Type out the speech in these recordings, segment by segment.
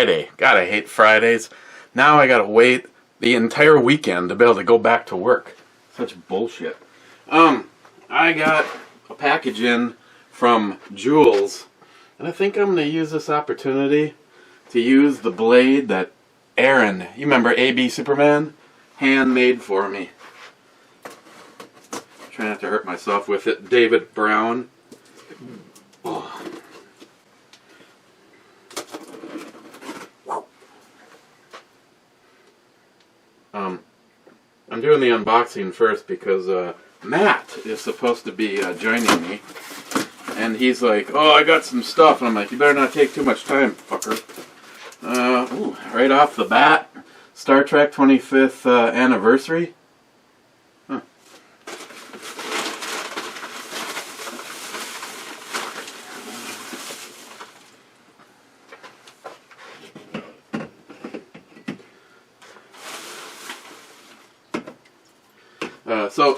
Friday. God, I hate Fridays. Now I gotta wait the entire weekend to be able to go back to work. Such bullshit. I got a package in from Jules, and I think I'm gonna use this opportunity to use the blade that Aaron, you remember AB Superman, handmade for me. Try not to hurt myself with it. David Brown. Oh. I'm doing the unboxing first because Matt is supposed to be joining me, and he's like, "Oh, I got some stuff," and I'm like, "You better not take too much time, fucker." Ooh, right off the bat, Star Trek 25th anniversary. Huh.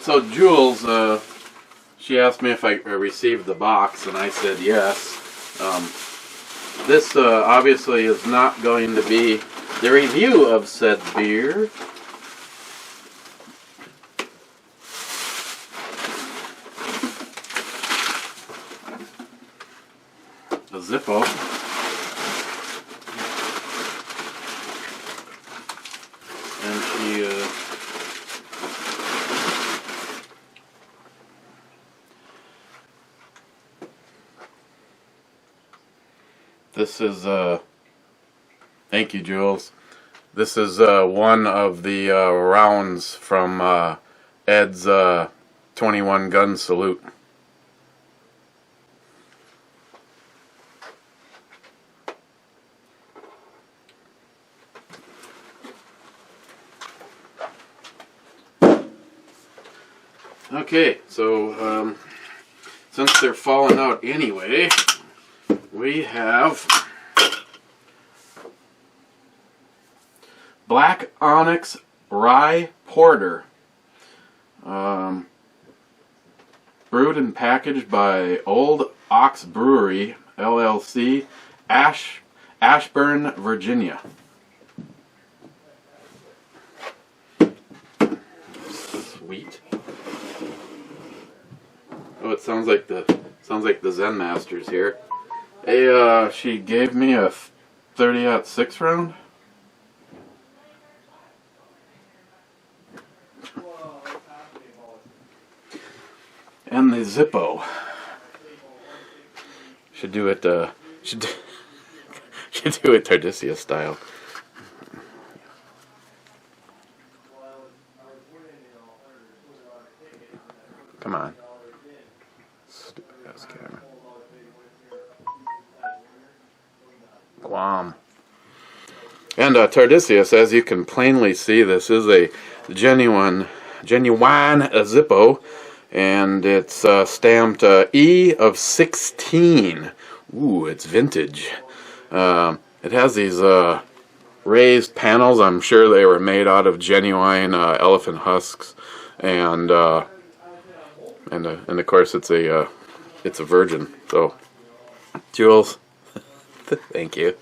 So Jules, she asked me if I received the box, and I said yes. This obviously is not going to be the review of said beer. A Zippo. And she this is, thank you, Jules. This is one of the rounds from Ed's 21 gun salute. Okay, so since they're falling out anyway, we have Black Onyx Rye Porter, brewed and packaged by Old Ox Brewery, LLC, Ashburn, Virginia. Sweet. Oh, it sounds like the Zen Masters here. She gave me a 30-06 round. And the Zippo. Should do it should do it Tardisia style. Come on. Stupid ass camera. Guam. And Tardisius, as you can plainly see, this is a genuine Zippo, and it's stamped E of 16. Ooh, it's vintage. It has these raised panels. I'm sure they were made out of genuine elephant husks, and of course it's a virgin. So, Jules. Thank you.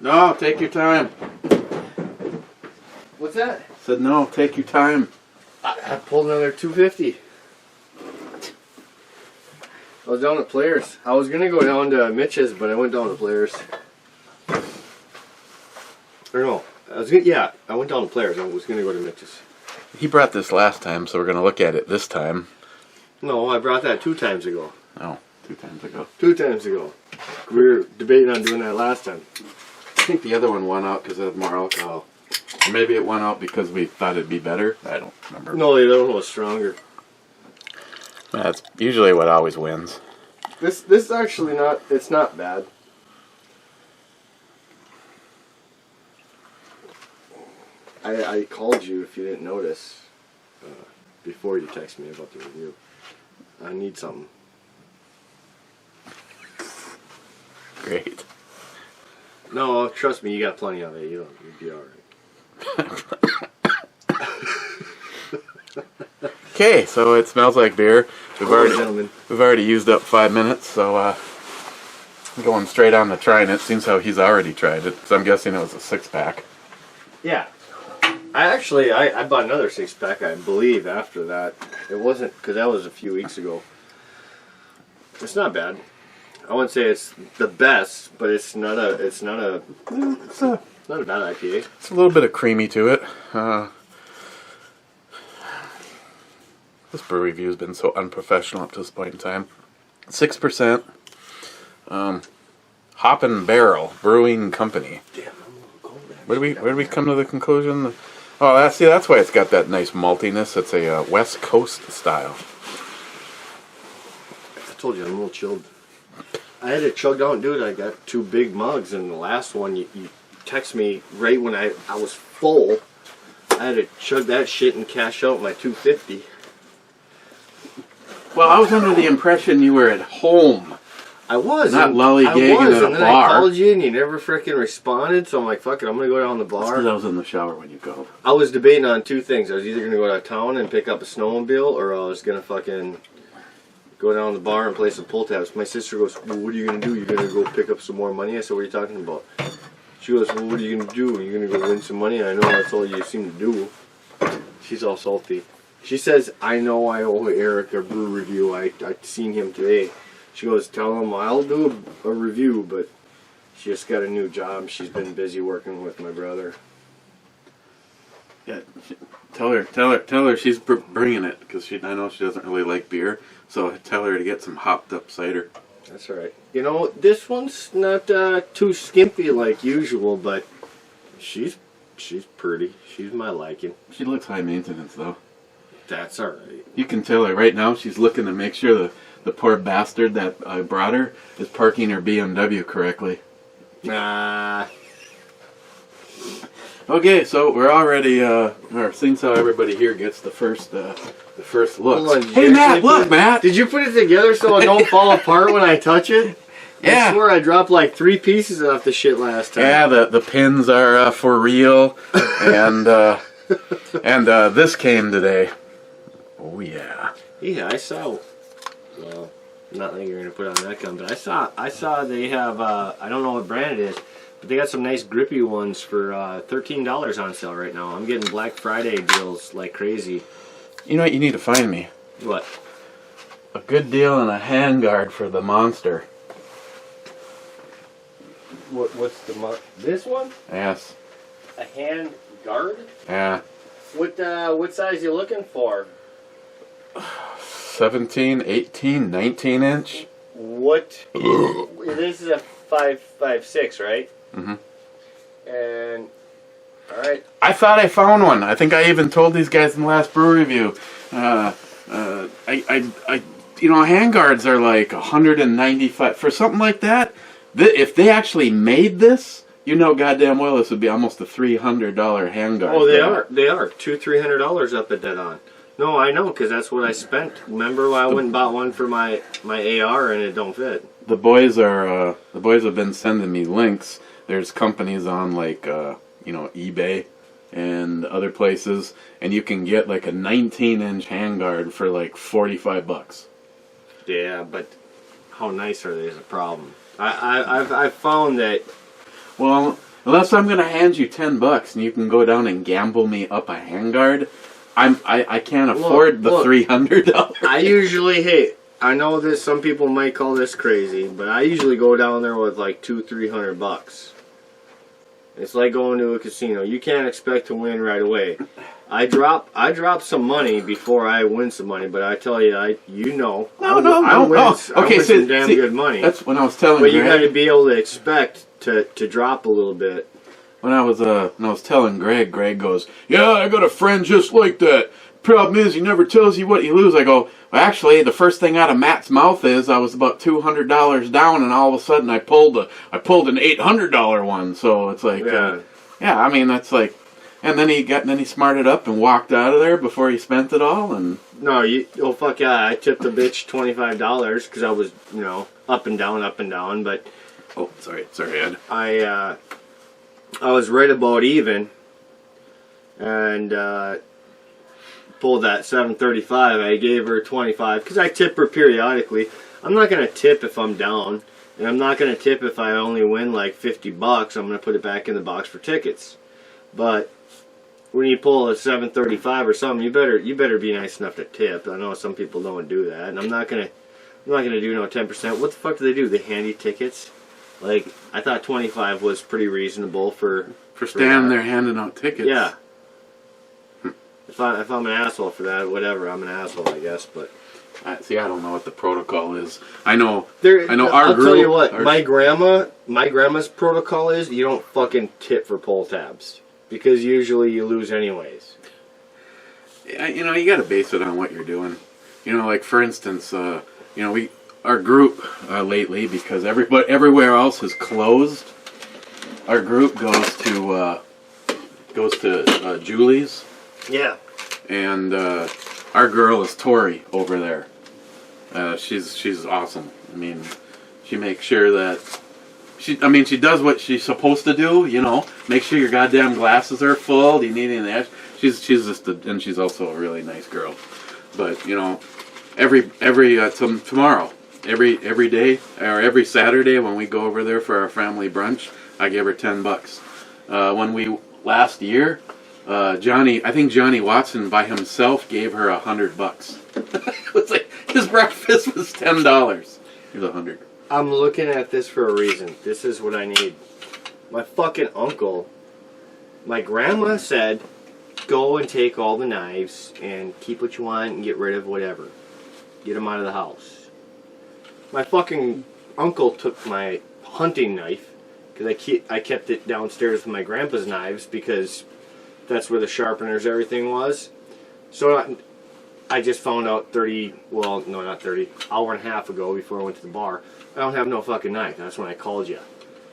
No, take your time. What's that? I said no, take your time. I pulled another 250. I was down at Players. I was gonna go down to Mitch's, but I went down to Players. Or no, I went down to Players. I was gonna go to Mitch's. He brought this last time, so we're going to look at it this time. No, I brought that 2 times ago. Oh, 2 times ago. 2 times ago. We were debating on doing that last time. I think the other one went out because it had more alcohol. Or maybe it went out because we thought it'd be better. I don't remember. No, the other one was stronger. That's usually what always wins. This is actually not, it's not bad. I called you if you didn't notice before you texted me about the review. I need something. Great. No, trust me, you got plenty of it. You'll be alright. Okay, so it smells like beer. Gentlemen. We've already used up 5 minutes, so going straight on to trying it. Seems how he's already tried it, so I'm guessing it was a 6-pack. Yeah. I bought another 6-pack, I believe, after that. It wasn't, because that was a few weeks ago. It's not bad. I wouldn't say it's the best, but it's not a bad IPA. It's a little bit of creamy to it. This brew review has been so unprofessional up to this point in time. 6%. Hop and Barrel Brewing Company. Damn, Where do we come to the conclusion? Oh, that's why it's got that nice maltiness. It's a West Coast style. I told you I'm a little chilled. I had to chug down, dude. I got 2 big mugs, and the last one you text me right when I was full. I had to chug that shit and cash out my $2.50. Well, I was under the impression you were at home. I was. Not lollygagging at a and then bar. I called you and you never freaking responded, so I'm like, fuck it, I'm going to go down the bar. That's because I was in the shower when you called. I was debating on 2 things. I was either going to go to town and pick up a snowmobile, or I was going to fucking go down to the bar and play some pull tabs. My sister goes, well, what are you going to do? You're going to go pick up some more money? I said, what are you talking about? She goes, well, what are you going to do? You're going to go win some money? I know that's all you seem to do. She's all salty. She says, I know I owe Eric a brew review. I seen him today. She goes, tell him I'll do a review, but she just got a new job. She's been busy working with my brother. Yeah, tell her she's bringing it, because I know she doesn't really like beer. So tell her to get some hopped up cider. That's all right. You know, this one's not too skimpy like usual, but she's pretty. She's my liking. She looks high maintenance though. That's all right. You can tell her right now she's looking to make sure the poor bastard that I brought her is parking her BMW correctly. Nah. Okay, so we're already seeing how everybody here gets the first look. Hey Matt, look Matt! Did you put it together so it don't fall apart when I touch it? Yeah. I swear I dropped like 3 pieces off the shit last time. Yeah, the pins are for real, and this came today. Oh yeah. Yeah, I saw. Well, not that you're gonna put on that gun, but I saw they have. I don't know what brand it is, but they got some nice grippy ones for $13 on sale right now. I'm getting Black Friday deals like crazy. You know what? You need to find me What? a good deal and a handguard for the monster. What's the this one? Yes. A hand guard? Yeah. What size you looking for? 17, 18, 19 inch. What? This is a 5.56, right? Mm-hmm. And all right. I thought I found one. I think I even told these guys in the last brew review. Handguards are like 195 for something like that. If they actually made this, goddamn well, this would be almost a $300 handguard. Oh, they are $200-300 up at Dead On. No, I know, because that's what I spent. Remember when I went and bought one for my AR and it don't fit. The boys have been sending me links. There's companies on like eBay and other places, and you can get like a 19-inch handguard for like $45. Yeah, but how nice are they is a problem. I've found that. Well, unless I'm gonna hand you $10 and you can go down and gamble me up a handguard, I can't afford the $300. I usually I know that some people might call this crazy, but I usually go down there with like $200-300. It's like going to a casino. You can't expect to win right away. I drop some money before I win some money, but I tell you, I win some damn good money. That's when I was telling. But you got to be able to expect to drop a little bit. When I was telling Greg goes, yeah, I got a friend just like that. Problem is, he never tells you what you lose. I go, well, actually, the first thing out of Matt's mouth is I was about $200 down, and all of a sudden I pulled an $800 one. So it's like, I mean, that's like, and then he smarted up and walked out of there before he spent it all. And no, fuck yeah, I tipped the bitch $25 because I was, up and down, but. Oh, sorry, Ed. I was right about even, and pulled that 735. I gave her 25 because I tip her periodically. I'm not gonna tip if I'm down, and I'm not gonna tip if I only win like $50. I'm gonna put it back in the box for tickets. But when you pull a 735 or something, you better be nice enough to tip. I know some people don't do that, and I'm not gonna do no 10%. What the fuck do they do? They hand you tickets? Like, I thought 25 was pretty reasonable for standing there handing out tickets. Yeah. If I'm an asshole for that, whatever, I'm an asshole, I guess. But see, I don't know what the protocol is. I know our I'll group. tell you what, my grandma's protocol is you don't fucking tip for pull tabs because usually you lose anyways. You know, you got to base it on what you're doing. You know, like for instance, our group lately, because everywhere else is closed, our group goes to Julie's. Yeah. And our girl is Tori over there. She's awesome. I mean, she makes sure that she does what she's supposed to do. You know, make sure your goddamn glasses are full. Do you need any of that? She's just and she's also a really nice girl. But you know, tomorrow, every day or every Saturday when we go over there for our family brunch, I give her $10. When we last year. I think Johnny Watson by himself gave her $100. It was like his breakfast was $10. Here's $100. I'm looking at this for a reason. This is what I need. My fucking uncle, my grandma said, go and take all the knives and keep what you want and get rid of whatever. Get them out of the house. My fucking uncle took my hunting knife because I kept it downstairs with my grandpa's knives because that's where the sharpeners, everything was. So I just found out hour and a half ago before I went to the bar, I don't have no fucking knife. That's when I called you.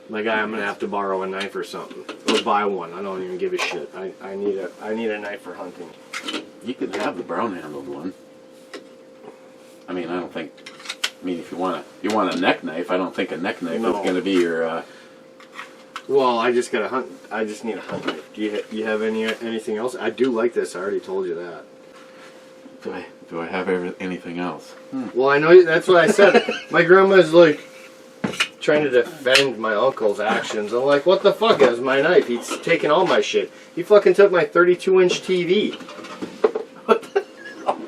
My guy, I'm going to have to borrow a knife or something. Or buy one. I don't even give a shit. I need a knife for hunting. You can have the brown handled one. I mean, if you want a neck knife, I don't think a neck knife is going to be your... Well, I just need a hunt knife. Do you have anything else? I do like this. I already told you that. Do I have anything else? Well, I know that's what I said. My grandma's like trying to defend my uncle's actions. I'm like, what the fuck? It was my knife. He's taking all my shit. He fucking took my 32-inch TV. What the hell?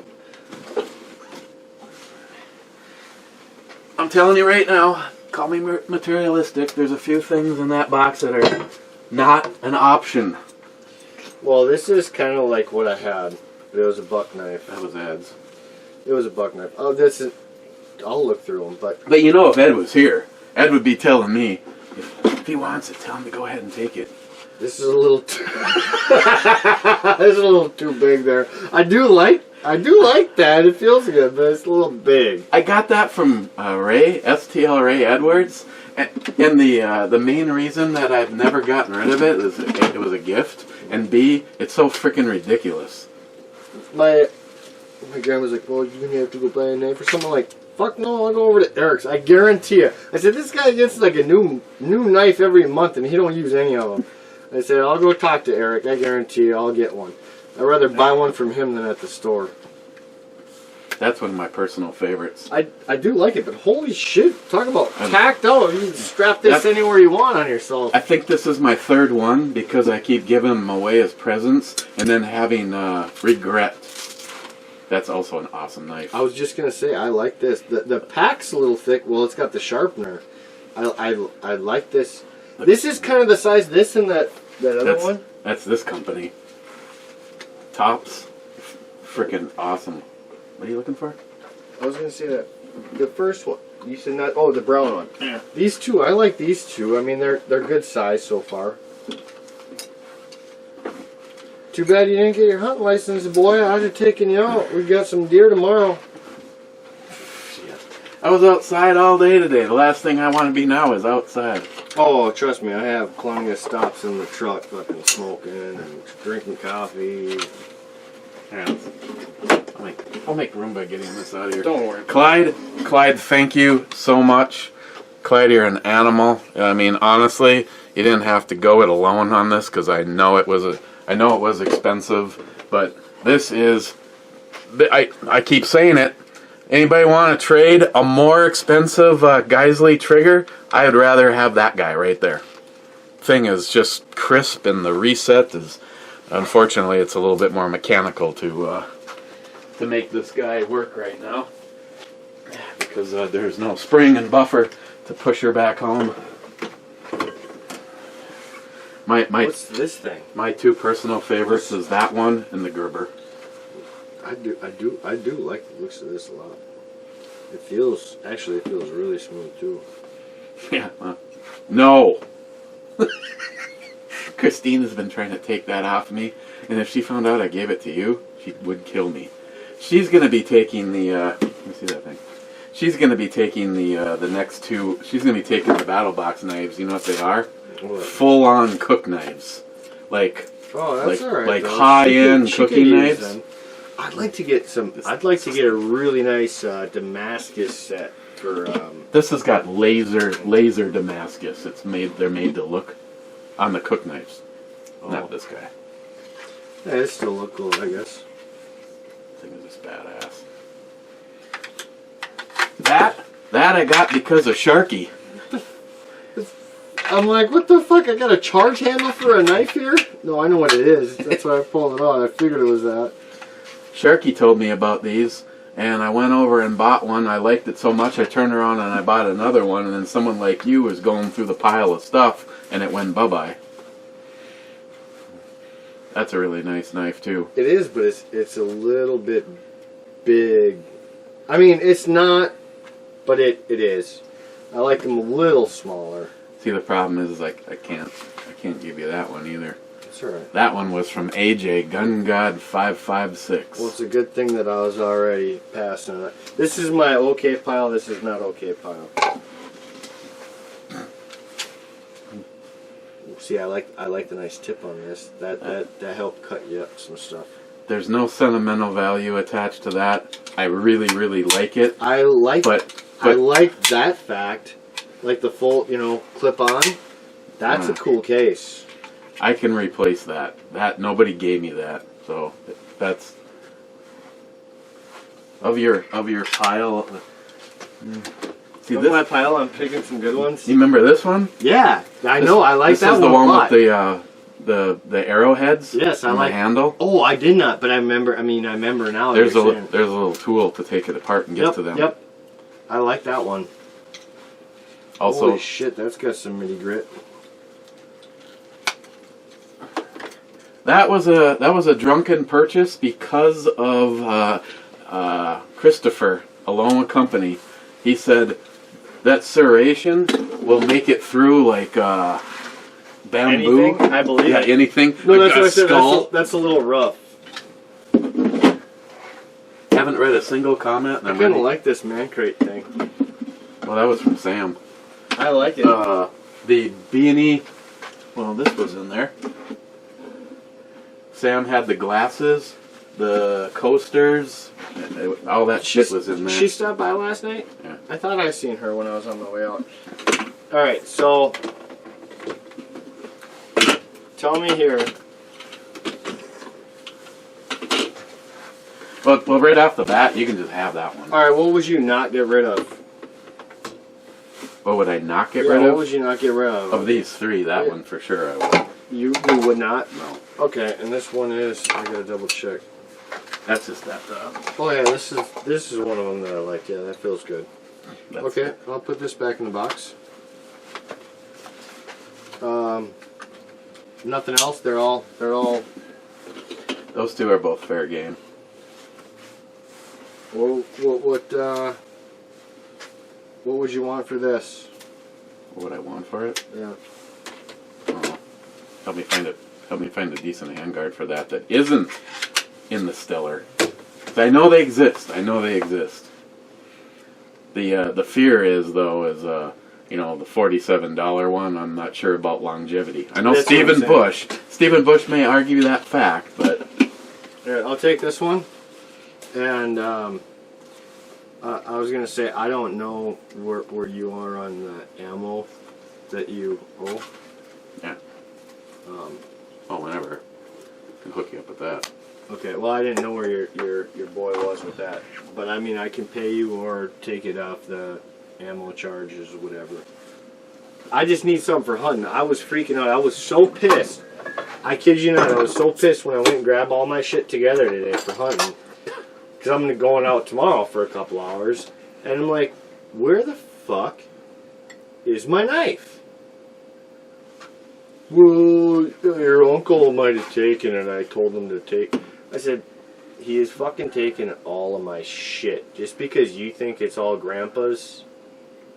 I'm telling you right now. Call me materialistic. There's a few things in that box that are not an option. Well, this is kind of like what I had. But it was a buck knife. That was Ed's. It was a buck knife. Oh, this is... I'll look through them, but... But you know, if Ed was here, Ed would be telling me, if he wants it, tell him to go ahead and take it. This is a little too... This is a little too big there. I do like that. It feels good, but it's a little big. I got that from STL Ray Edwards, and the main reason that I've never gotten rid of it is it was a gift, and B, it's so freaking ridiculous. My grandma's like, well, you're gonna have to go buy a knife or something. I'm like, fuck no, I'll go over to Eric's. I guarantee you. I said, this guy gets like a new knife every month, and he don't use any of them. I said, I'll go talk to Eric. I guarantee you, I'll get one. I'd rather buy one from him than at the store. That's one of my personal favorites. I do like it, but holy shit, talk about tacked out. You can strap this anywhere you want on yourself. I think this is my third one because I keep giving them away as presents and then having regret. That's also an awesome knife. I was just going to say, I like this. The pack's a little thick. Well, it's got the sharpener. I like this. This is kind of the size this and that other one. That's this company. Tops. Freaking awesome. What are you looking for? I was going to say that the first one. You said not. Oh, the brown one. Yeah. These two. I like these two. I mean, they're good size so far. Too bad you didn't get your hunting license, boy. I'd have taken you out. We got some deer tomorrow. I was outside all day today. The last thing I want to be now is outside. Oh, trust me, I have plenty of stops in the truck, fucking smoking and drinking coffee. Yeah, I'll make room by getting this out of here. Don't worry. Clyde, thank you so much. Clyde, you're an animal. I mean, honestly, you didn't have to go it alone on this because I know it was expensive, but this is I keep saying it. Anybody want to trade a more expensive Geisley trigger? I would rather have that guy right there. Thing is just crisp, and the reset is, unfortunately, it's a little bit more mechanical to make this guy work right now, because there's no spring and buffer to push her back home. What's this thing? My two personal favorites is that one and the Gerber. I do like the looks of this a lot. It feels really smooth too. Yeah. No. Christine has been trying to take that off me, and if she found out I gave it to you, she would kill me. She's gonna be taking the. Let me see that thing. She's gonna be taking the next two. She's gonna be taking the battle box knives. You know what they are? What? Full-on cook knives, like that's all right, like high-end cooking knives. Them. I'd like to get some. I'd like to get a really nice Damascus set for. This has got laser Damascus. They're made to look on the cook knives. Not this guy. Yeah, it still look cool, I guess. This thing is just badass. That I got because of Sharky. I'm like, what the fuck? I got a charge handle for a knife here? No, I know what it is. That's why I pulled it out. I figured it was that. Sharky told me about these, and I went over and bought one. I liked it so much I turned around and I bought another one, and then someone like you was going through the pile of stuff, and it went bye-bye. That's a really nice knife, too. It is, but it's a little bit big. I mean, it's not, but it is. I like them a little smaller. See, the problem is I can't give you that one either. That's alright. That one was from AJ Gun God 556. Well, it's a good thing that I was already passing it. This is my okay pile. This is not okay pile. See, I like the nice tip on this. That helped cut you up some stuff. There's no sentimental value attached to that. I really like it. I like that fact. Like the full, clip on. That's a cool case. I can replace that. Nobody gave me that, so that's of your pile. See this my pile. I'm picking some good ones. You remember this one? Yeah, I know. I like that one. This is the one a lot. with the arrowheads. Yes, I like the handle. Oh, I did not, but I remember. I remember now. There's a little tool to take it apart and get to them. Yep. I like that one. Also, holy shit, that's got some mini grit. That was a drunken purchase because of Christopher, along with company. He said that serration will make it through like bamboo. Anything? I believe it. Anything. No, like that's what I skull. said. That's a little rough. Haven't read a single comment. I kind of like this man crate thing. Well, that was from Sam. I like it. The beanie. Well, this was in there. Sam had the glasses, the coasters, all that shit was in there. She stopped by last night? Yeah. I thought I seen her when I was on my way out. Alright, so tell me here. Well, right off the bat, you can just have that one. Alright, what would you not get rid of? What would I not get rid of? What would you not get rid of? Of these three, that one for sure I would. You would not? No. Okay, and this one is, I gotta double check. That's just that. Oh yeah, this is one of them that I like. Yeah, that feels good. Okay, I'll put this back in the box. Nothing else. They're all. Those two are both fair game. What would you want for this? What would I want for it? Yeah. Oh, help me find a decent handguard for that isn't in the Stellar. I know they exist. The fear is though the $47 one. I'm not sure about longevity. I know Stephen Bush may argue that fact, but here, I'll take this one. And I was gonna say I don't know where you are on the ammo that you owe. Yeah. Whenever I can hook you up with that. Okay, well, I didn't know where your boy was with that. But, I mean, I can pay you or take it off the ammo charges or whatever. I just need something for hunting. I was freaking out. I was so pissed. I kid you not, I was so pissed when I went and grabbed all my shit together today for hunting. Because I'm going out tomorrow for a couple hours. And I'm like, where the fuck is my knife? Well, your uncle might have taken it. I told him to take. I said, he is fucking taking all of my shit. Just because you think it's all grandpa's.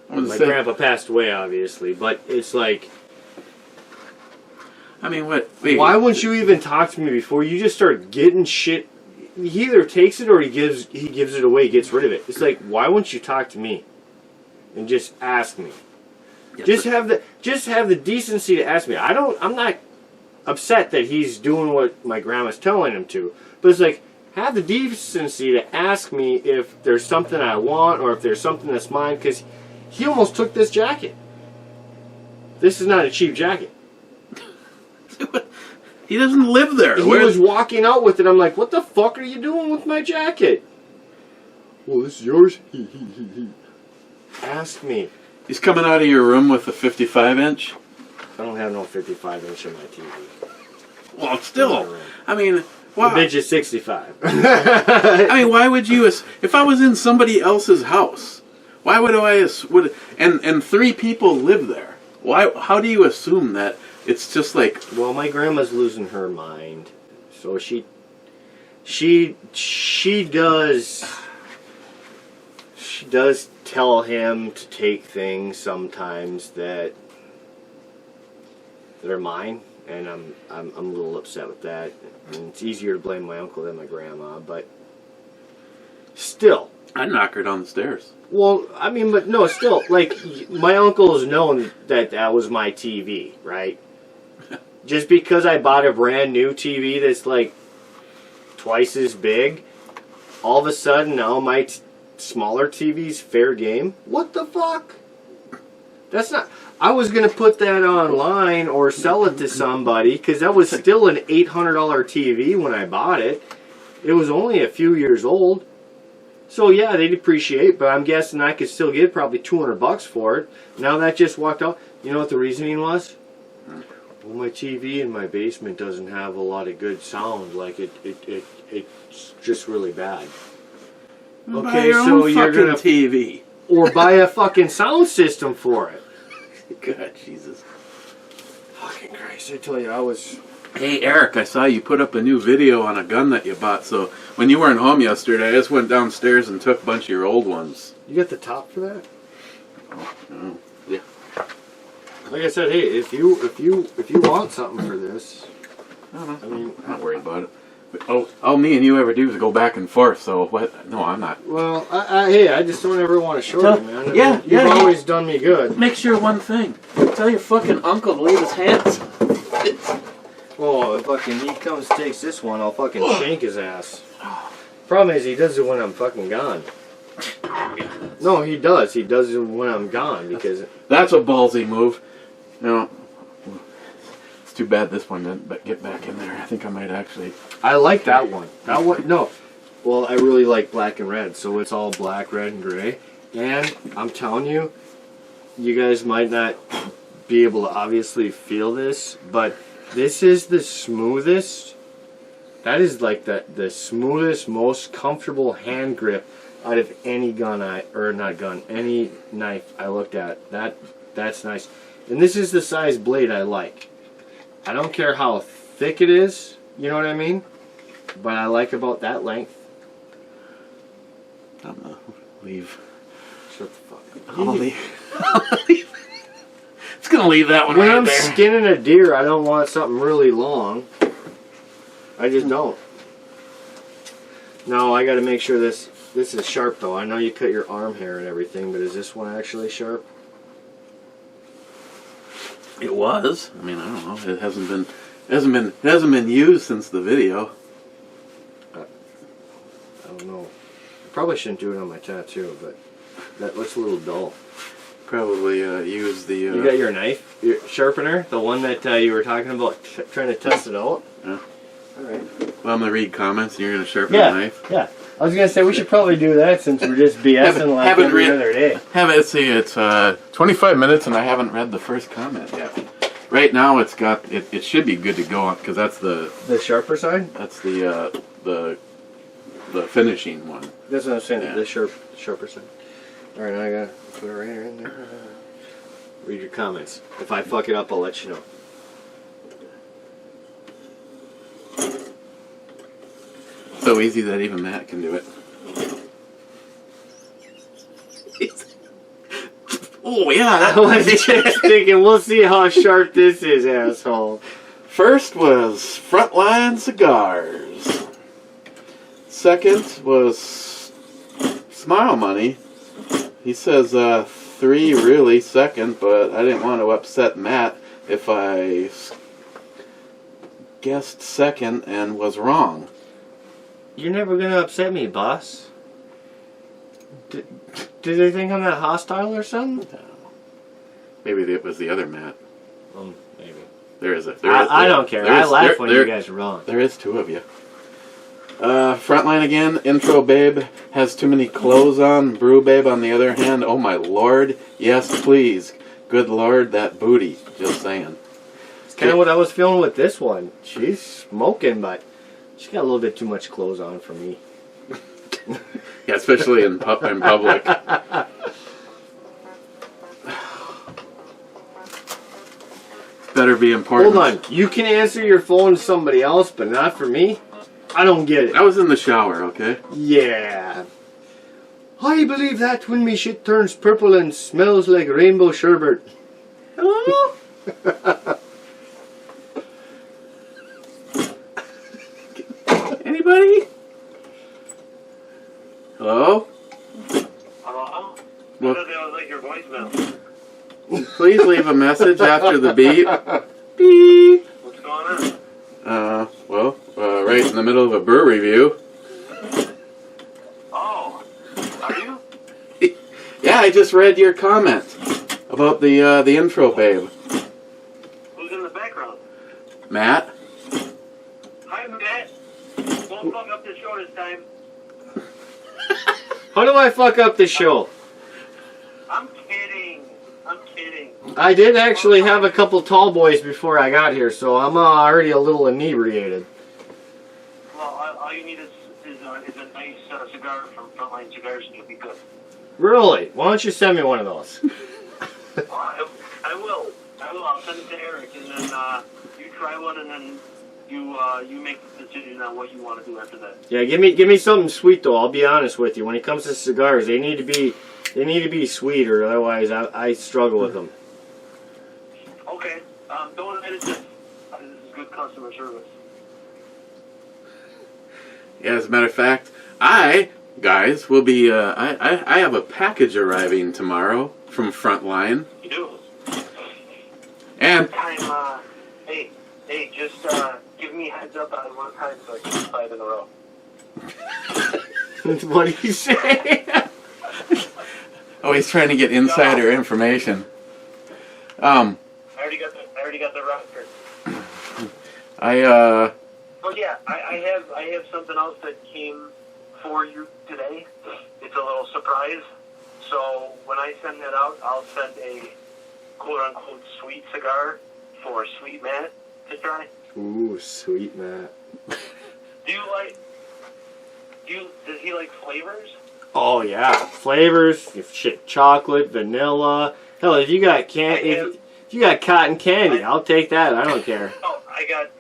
My grandpa passed away, obviously. But it's like, I mean, what? Wait, why wouldn't you even talk to me before you just start getting shit? He either takes it or he gives it away, gets rid of it. It's like, why wouldn't you talk to me and just ask me? Yeah, just have the decency to ask me. I'm not upset that he's doing what my grandma's telling him to, but it's like, have the decency to ask me if there's something I want or if there's something that's mine, because he almost took this jacket. This is not a cheap jacket. He doesn't live there. He was walking out with it. I'm like, what the fuck are you doing with my jacket? Well, this is yours. Ask me. He's coming out of your room with a 55-inch? I don't have no 55-inch in my TV. Well, still. I mean, why? The bitch is 65. I mean, why would you... If I was in somebody else's house, why would I... And 3 people live there. Why? How do you assume that it's just like... Well, my grandma's losing her mind. So she does tell him to take things sometimes that are mine, and I'm a little upset with that. And it's easier to blame my uncle than my grandma, but still, I'd knock her down the stairs. Well, I mean, but no, still, like, my uncle's known that was my TV, right? Just because I bought a brand new TV that's like twice as big, all of a sudden now my smaller TV's fair game? What the fuck? That's not... I was going to put that online or sell it to somebody, because that was still an $800 TV when I bought it. It was only a few years old. So yeah, they depreciate, but I'm guessing I could still get probably $200 for it. Now that just walked out. You know what the reasoning was? Well, my TV in my basement doesn't have a lot of good sound. Like, it's just really bad. Okay, so you're gonna TV or buy a fucking sound system for it. God, Jesus. Fucking Christ, I tell you, I was... Hey, Eric, I saw you put up a new video on a gun that you bought, so when you weren't home yesterday, I just went downstairs and took a bunch of your old ones. You got the top for that? Oh, yeah. Like I said, hey, if you want something for this... I don't know. I mean, I'm not worried about it. But, all me and you ever do is go back and forth, so what? No, I'm not. Well, hey, I just don't ever want to short you, man. Yeah, You've always done me good. Make sure one thing. Tell your fucking uncle to leave his hands. Oh, if fucking he comes takes this one, I'll fucking shank his ass. Problem is, he does it when I'm fucking gone. No, he does. He does it when I'm gone, because... That's a ballsy move. You know, it's too bad this one didn't get back in there. I think I might actually... I like that one. That one, no. Well, I really like black and red, so it's all black, red, and gray. And I'm telling you, you guys might not be able to obviously feel this, but this is the smoothest. That is like the smoothest, most comfortable hand grip out of any any knife I looked at. That's nice. And this is the size blade I like. I don't care how thick it is, you know what I mean? But I like about that length. I'm gonna leave. Shut the fuck up. I'll leave. It's gonna leave that one when right I'm there. skinning a deer, I don't want something really long. I just don't. No, I gotta make sure this is sharp though. I know you cut your arm hair and everything, but is this one actually sharp? It was. I mean, I don't know. It hasn't been used since the video. I don't know. I probably shouldn't do it on my tattoo, but that looks a little dull. Probably use the... You got your knife? Your sharpener? The one that you were talking about trying to test it out? Yeah. Alright. Well, I'm gonna read comments. And you're gonna sharpen Yeah. the knife. Yeah. I was gonna say we should probably do that since we're just BSing like every other day. Let's see. It's 25 minutes, and I haven't read the first comment yet. Right now, it's got it should be good to go because that's the sharper side. That's the finishing one. That's what I'm saying. Yeah. The sharper side. All right, now I gotta put it right here in there. Read your comments. If I fuck it up, I'll let you know. So easy that even Matt can do it. Oh yeah, I was just thinking, we'll see how sharp this is, asshole. First was Frontline Cigars. Second was Smile Money. He says 3 really second, but I didn't want to upset Matt if I guessed second and was wrong. You're never gonna upset me, boss. Do they think I'm that hostile or something? No. Maybe it was the other Matt. Maybe. I don't care. I laugh when you guys are wrong. There is 2 of you. Frontline again. Intro Babe has too many clothes on. Brew Babe, on the other hand, oh my lord, yes please. Good lord, that booty. Just saying. It's kind of what I was feeling with this one. She's smoking, but she's got a little bit too much clothes on for me. Yeah, especially in public. Better be important. Hold on. You can answer your phone to somebody else, but not for me? I don't get it. I was in the shower, okay? Yeah. I believe that when me shit turns purple and smells like rainbow sherbet. Hello? Anybody? Hello? Hello? Well, That was like your voicemail. please leave a message after the beep. Beep. What's going on? Right in the middle of a brew review. Oh, are you? Yeah, I just read your comment about the intro, babe. Who's in the background? Matt? Hi, Matt. Won't fuck up the show this time. How do I fuck up the show? I'm kidding. I'm kidding. I did actually have a couple tall boys before I got here, so I'm already a little inebriated. Well, all you need is a nice cigar from Frontline Cigars and you'll be good. Really? Why don't you send me one of those? I will. I'll send it to Eric and then you try one and then you make the decision on what you want to do after that. Yeah, give me something sweet though. I'll be honest with you. When it comes to cigars, they need to be sweeter. Otherwise, I struggle with them. Okay. Don't edit this. This is good customer service. Yeah, as a matter of fact, guys, will be, I have a package arriving tomorrow from Frontline. You do. And, Time, hey, just give me a heads up on one time so I can 5 in a row. What do you say? oh, he's trying to get insider information. I already got the roster. But yeah, I have something else that came for you today. It's a little surprise. So when I send that out, I'll send a quote-unquote sweet cigar for Sweet Matt to try. Ooh, Sweet Matt. Does he like flavors? Oh yeah, flavors. Shit, chocolate, vanilla. Hell, if you got cotton candy, I'll take that. I don't care. Oh, I got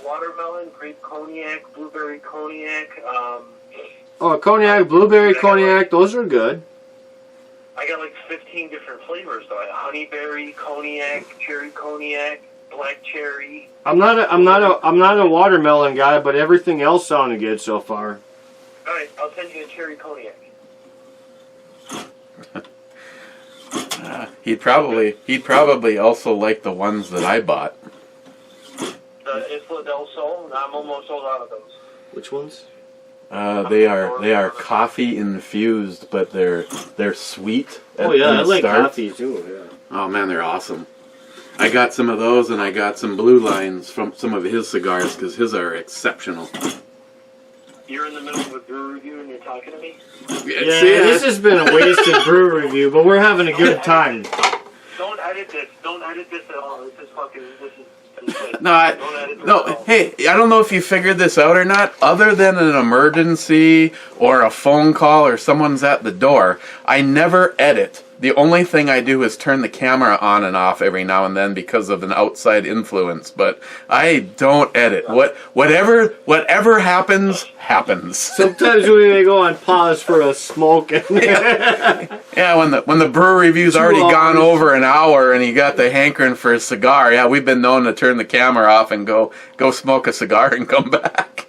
watermelon, grape cognac, blueberry cognac. Oh, cognac, blueberry cognac. Those are good. I got like 15 different flavors though. I got honeyberry cognac, cherry cognac, black cherry. I'm not a watermelon guy, but everything else sounded good so far. All right, I'll send you a cherry cognac. He'd probably also like the ones that I bought. The Isla del Sol. I'm almost sold out of those. Which ones? They are coffee infused, but they're sweet. Oh yeah, I like start. coffee too. Yeah. Oh man, they're awesome. I got some of those, and I got some blue lines from some of his cigars because his are exceptional. You're in the middle of a brew review and you're talking to me? Yeah, this has been a wasted brew review, but we're having a good time. Don't edit this. Don't edit this at all. This is fucking. This is. Hey, I don't know if you figured this out or not. Other than an emergency or a phone call or someone's at the door, I never edit. The only thing I do is turn the camera on and off every now and then because of an outside influence. But I don't edit. Whatever happens, happens. Sometimes we may go on pause for a smoke. Yeah, when the brew review's already gone over an hour and you got the hankering for a cigar, yeah, we've been known to turn the camera off and go smoke a cigar and come back.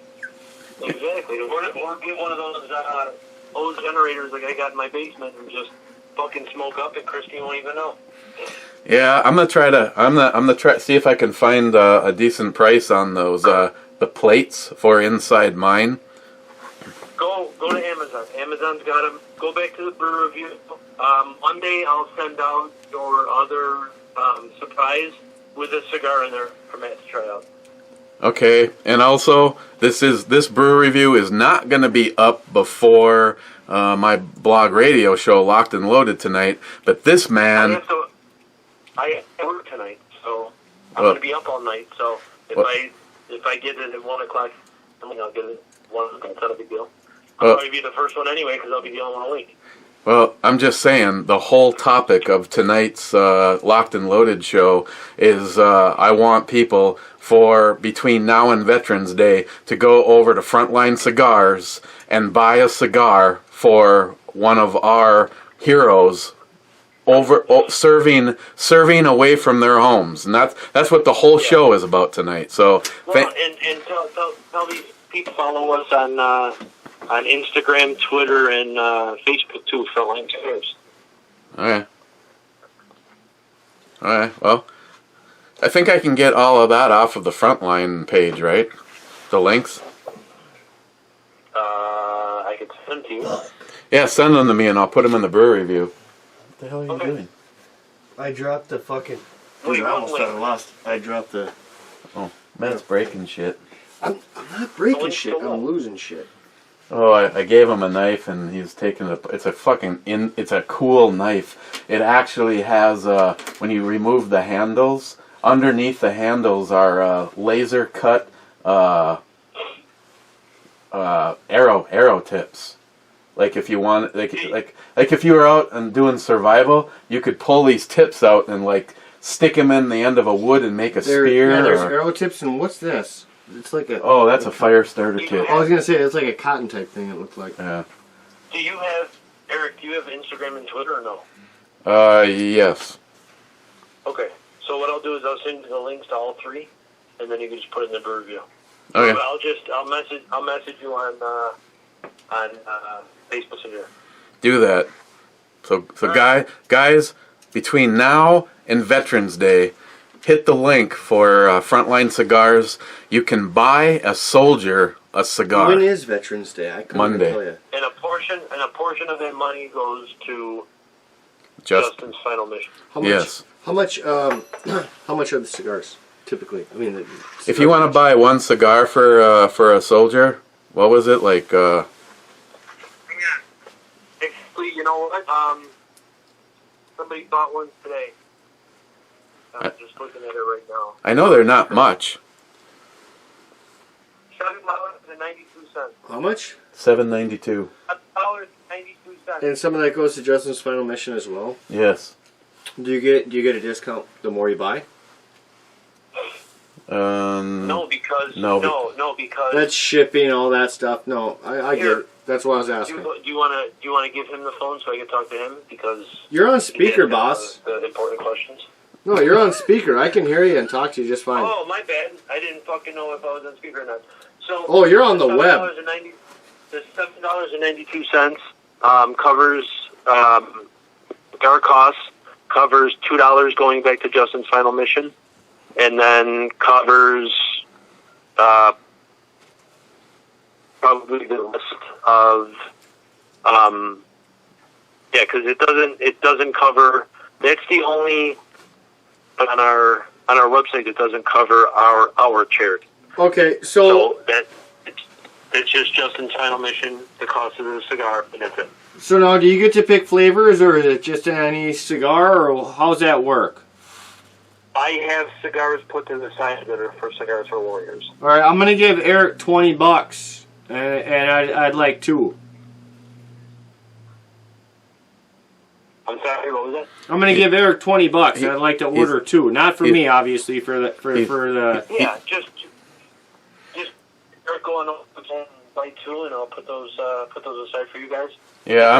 Exactly. Or get one of those generators like I got in my basement and just fucking smoke up and Christy won't even know. Yeah, I'm gonna try see if I can find a decent price on those the plates for inside mine. Go to Amazon. Amazon's got them. Go back to the brew review. Monday I'll send out your other surprise with a cigar in there for Matt to try out. Okay, and also this brew review is not going to be up before my blog radio show Locked and Loaded tonight, but this man I work tonight, so I'm going to be up all night. So if I get it at 1 o'clock, I'll get it at 1 o'clock. It's not a big deal. I'll probably be the first one anyway because I'll be the only one awake. Well, I'm just saying, the whole topic of tonight's Locked and Loaded show is I want people for between now and Veterans Day to go over to Frontline Cigars and buy a cigar for one of our heroes serving away from their homes. And that's what the whole show is about tonight. So, and tell these people follow us on Instagram, Twitter, and Facebook too, Frontline Cigars. All right. Well, I think I can get all of that off of the Frontline page, right? The links. I could send them to you. Yeah, send them to me, and I'll put them in the brew review. What the hell are you doing? I dropped the fucking. Wait, I almost got lost. I dropped the. Oh, Matt's breaking shit. I'm not breaking shit. I'm losing shit. Oh, I gave him a knife, and he's taking it. It's a cool knife. It actually has when you remove the handles, underneath the handles are laser cut arrow tips. Like if you want, like if you were out and doing survival, you could pull these tips out and like stick them in the end of a wood and make a spear. Yeah, there's arrow tips, and what's this? It's like a. Oh, that's a fire starter kit. I was gonna say it's like a cotton type thing. It looked like. Yeah. Do you have Eric? Do you have Instagram and Twitter or no? Yes. Okay. So what I'll do is I'll send you the links to all three, and then you can just put it in the brew review. Okay. I'll message you on Facebook Messenger. Do that. So guys, between now and Veterans Day, hit the link for Frontline Cigars. You can buy a soldier a cigar. When is Veterans Day? I couldn't Monday. tell you. And a portion of that money goes to Justin's final mission. How much? Yes. How much? How much are the cigars typically? I mean, If you want to buy one cigar for a soldier, what was it like? Yeah. Actually, you know what? Somebody bought one today. I'm just looking at it right now. I know they're not much. $7.92. How much? $7.92. $7.92. And some of that goes to Justin's final mission as well. Yes. Do you get a discount the more you buy? No, because that's shipping, all that stuff. No, I get it. That's what I was asking. Do you want to give him the phone so I can talk to him? Because you're on speaker, boss. The important questions. No, you're on speaker. I can hear you and talk to you just fine. Oh, my bad. I didn't fucking know if I was on speaker or not. So. Oh, you're on the web. The $7.92 covers our costs, covers $2 going back to Justin's final mission, and then covers probably the list of because it doesn't cover. That's the only but on our website it doesn't cover our charity. Okay, So that it's just Justin's final mission, the cost of the cigar, and that's it. So now, do you get to pick flavors, or is it just any cigar, or how's that work? I have cigars put to the side that are for Cigars for Warriors. All right, I'm gonna give Eric $20, and I'd like 2. I'm sorry, what was that? I'm gonna give Eric $20, and I'd like to order 2. Not for me, obviously, for the. Yeah, just Eric going over and buy 2, and I'll put those aside for you guys. Yeah,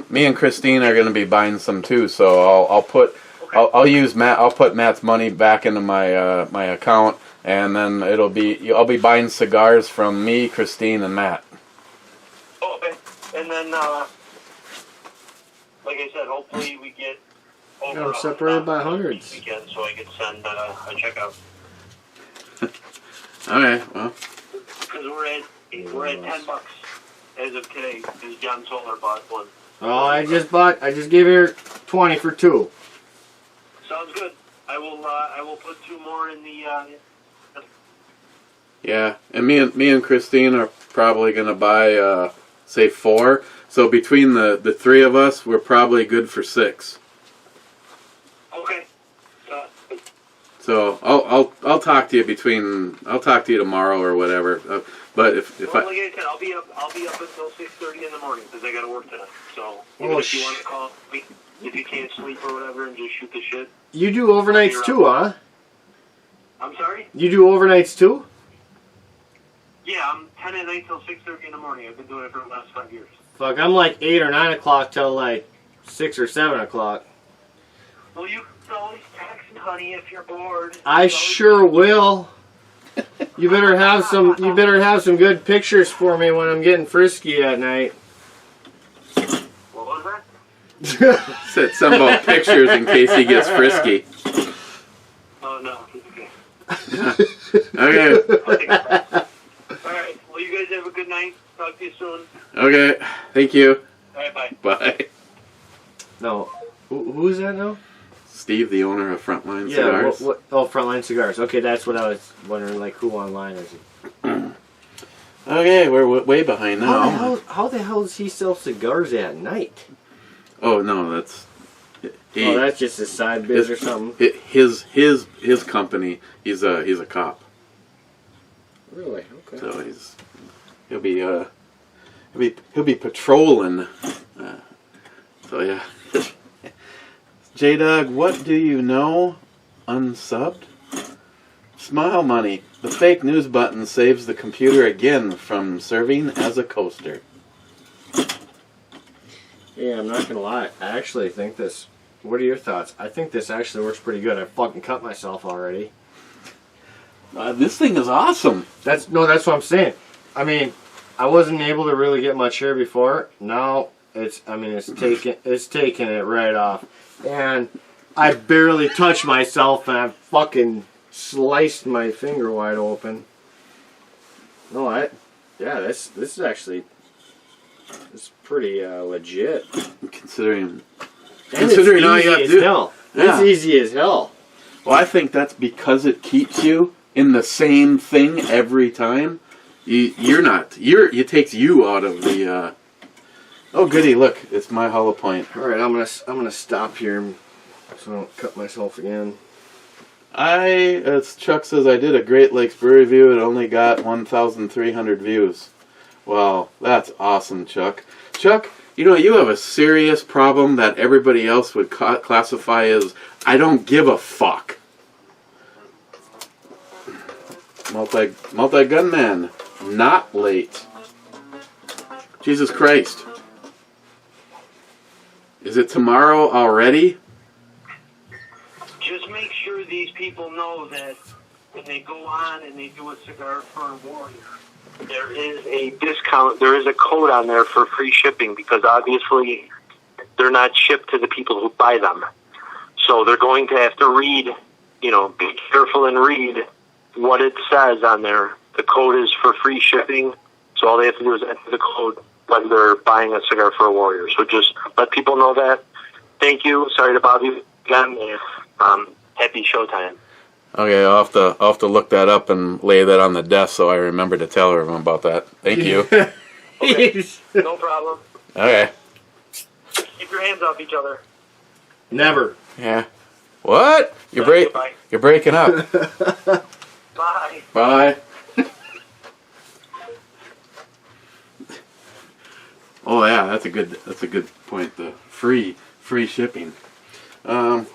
me and Christine are gonna be buying some too, so I'll put Matt's money back into my my account, and then I'll be buying cigars from me, Christine, and Matt. Okay, and then like I said, hopefully we get over. I'm separated by hundreds. Weekend, so I can send a check out. Okay, well. Because we're at $10 as of today. Because John Solar bought one. Oh, I just gave Eric 20 for 2. Sounds good. I will put 2 more in the. Yeah, and me and Christine are probably gonna buy say 4. So between the 3 of us, we're probably good for 6. Okay. So I'll talk to you I'll talk to you tomorrow or whatever. But if like I said, I'll be up until 6:30 in the morning because I got to work tonight. So even if you want to call me, if you can't sleep or whatever, and just shoot the shit. You do overnights too, huh? I'm sorry? You do overnights too? Yeah, I'm 10 at night till 6:30 in the morning. I've been doing it for the last 5 years. Fuck, I'm like 8 or 9 o'clock till like 6 or 7 o'clock. Well, you can always text me, honey, if you're bored. I sure will. You better have some good pictures for me when I'm getting frisky at night. What was that? said something about pictures in case he gets frisky. Oh no, okay. Okay. Alright, well you guys have a good night. Talk to you soon. Okay, thank you. Alright, bye. Bye. No, who is that now? Steve, the owner of Frontline Cigars. Oh, Frontline Cigars. Okay, that's what I was wondering, like, who online is it? Okay, we're way behind now. How the hell does he sell cigars at night? Oh, no, that's... that's just a side biz or something? His company, he's a cop. Really? Okay. So he'll be patrolling. So yeah. J-Dog, what do you know? Unsubbed? Smile money. The fake news button saves the computer again from serving as a coaster. Yeah, I'm not gonna lie. I actually think this. What are your thoughts? I think this actually works pretty good. I fucking cut myself already. This thing is awesome. That's what I'm saying. I mean, I wasn't able to really get much hair before. Now it's taking it right off. And I barely touched myself, and I fucking sliced my finger wide open. No, this is actually, it's pretty legit. Considering all you have to do. Yeah. It's easy as hell. Well, I think that's because it keeps you in the same thing every time. It takes you out of the. Oh goody! Look, it's my hollow point. All right, I'm gonna stop here so I don't cut myself again. As Chuck says, I did a Great Lakes Brew review. It only got 1,300 views. Wow, that's awesome, Chuck. Chuck, you have a serious problem that everybody else would classify as I don't give a fuck. Multi gunman, not late. Jesus Christ. Is it tomorrow already? Just make sure these people know that when they go on and they do a Cigar for a Warrior, there is a discount, there is a code on there for free shipping because obviously they're not shipped to the people who buy them. So they're going to have to read, be careful and read what it says on there. The code is for free shipping, so all they have to do is enter the code when they're buying a Cigar for a Warrior. So just let people know that. Thank you. Sorry to bother you again. happy showtime. Okay, I'll have to look that up and lay that on the desk so I remember to tell everyone about that. Thank you. Okay, no problem. Okay. Keep your hands off each other. Never. Yeah. What? You're breaking up. Bye. Bye. Oh yeah, that's a good point. The free shipping. I'll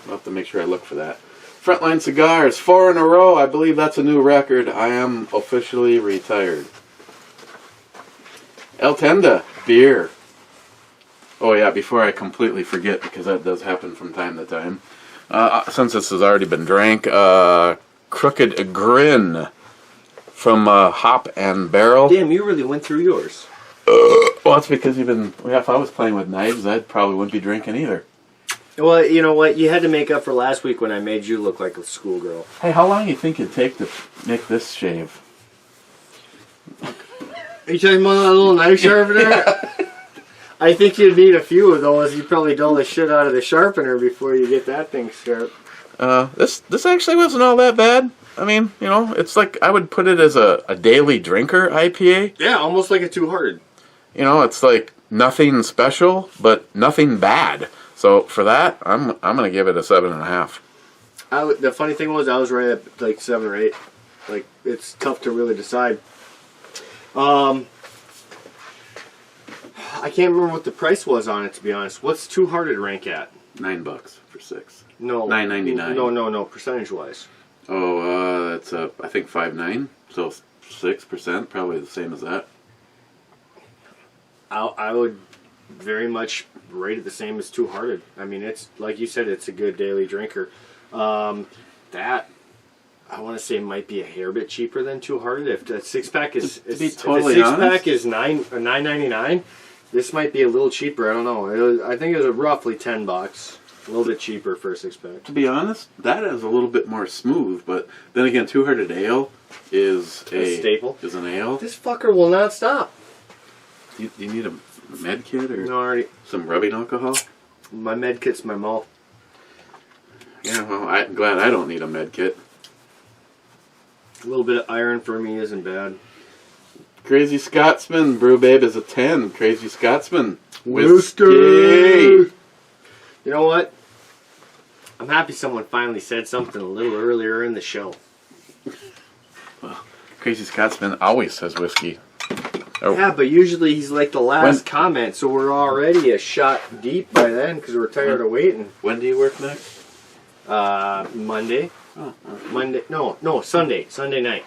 have to make sure I look for that. Frontline Cigars, 4 in a row. I believe that's a new record. I am officially retired. El Tenda beer. Oh yeah, before I completely forget, because that does happen from time to time. Since this has already been drank, Crooked Grin from Hop and Barrel. Damn, you really went through yours. Well, it's because if I was playing with knives, I probably wouldn't be drinking either. Well, you know what? You had to make up for last week when I made you look like a schoolgirl. Hey, how long do you think it'd take to make this shave? Are you talking about that little knife sharpener? Yeah. I think you'd need a few of those. You'd probably dull the shit out of the sharpener before you get that thing sharp. This actually wasn't all that bad. I mean, you know, it's like I would put it as a daily drinker IPA. Yeah, almost like a Two-Hearted. You know, it's like nothing special, but nothing bad. So for that, I'm gonna give it a 7.5. The funny thing was, I was right at like 7 or 8. Like, it's tough to really decide. I can't remember what the price was on it, to be honest. What's Two-Hearted rank at? $9 for 6. No. $9.99. No. Percentage-wise. Oh, that's I think 5.9. So 6%, probably the same as that. I would very much rate it the same as Two-Hearted. I mean, it's like you said, it's a good daily drinker. That I want to say might be a hair bit cheaper than Two-Hearted. If the 6-pack is $9 or $9.99, this might be a little cheaper. I don't know. I think it was roughly $10, a little bit cheaper for a 6-pack. To be honest, that is a little bit more smooth. But then again, Two-Hearted Ale is a staple. Is an ale. This fucker will not stop. Do you need a med kit or already some rubbing alcohol? My med kit's my mouth. Yeah, well, I'm glad I don't need a med kit. A little bit of iron for me isn't bad. Crazy Scotsman, Brew Babe is a 10. Crazy Scotsman. Whiskey! You know what? I'm happy someone finally said something a little earlier in the show. Well, Crazy Scotsman always says whiskey. Oh. Yeah, but usually he's like the last comment, so we're already a shot deep by then because we're tired of waiting. When do you work next? Monday. Oh, okay. Monday. No, Sunday. Sunday night.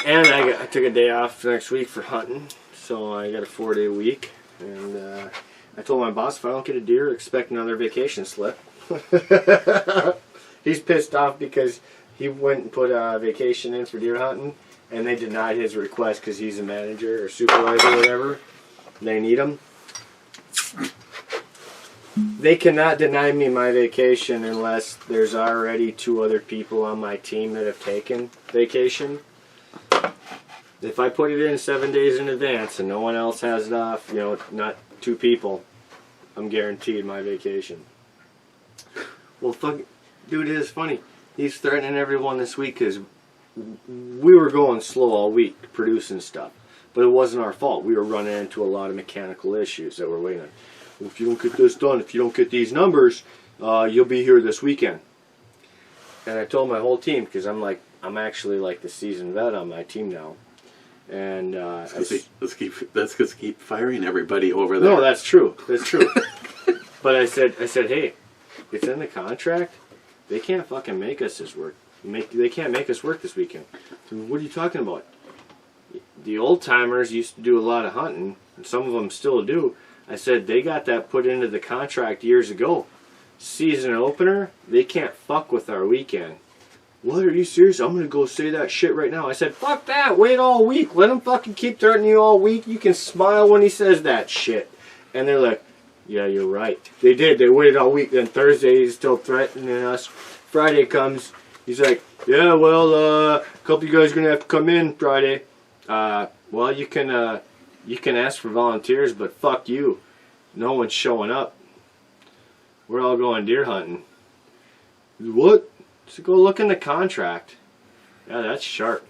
And I took a day off next week for hunting, so I got a 4-day week. And I told my boss if I don't get a deer, expect another vacation slip. He's pissed off because he went and put a vacation in for deer hunting, and they denied his request because he's a manager or supervisor or whatever. They need him. They cannot deny me my vacation unless there's already 2 other people on my team that have taken vacation. If I put it in 7 days in advance and no one else has it off, you know, not 2 people, I'm guaranteed my vacation. Well, fuck, dude, it is funny. He's threatening everyone this week because we were going slow all week producing stuff. But it wasn't our fault. We were running into a lot of mechanical issues that we're waiting on. Well, if you don't get this done, if you don't get these numbers, you'll be here this weekend. And I told my whole team, because I'm actually like the seasoned vet on my team now. And let's keep firing everybody over there. No, that's true. That's true. But I said, hey, it's in the contract. They can't fucking make us this work. They can't make us work this weekend. So what are you talking about? The old timers used to do a lot of hunting, and some of them still do. I said they got that put into the contract years ago. Season opener, they can't fuck with our weekend. What, are you serious? I'm gonna go say that shit right now. I said, fuck that, wait all week. Let him fucking keep threatening you all week. You can smile when he says that shit. And they're like, yeah, you're right. They did, they waited all week. Then Thursday, he's still threatening us. Friday comes, he's like, yeah, well, a couple of you guys are gonna have to come in Friday. Well, you can ask for volunteers, but fuck you. No one's showing up. We're all about going deer hunting. What? So go look in the contract. Yeah, that's sharp.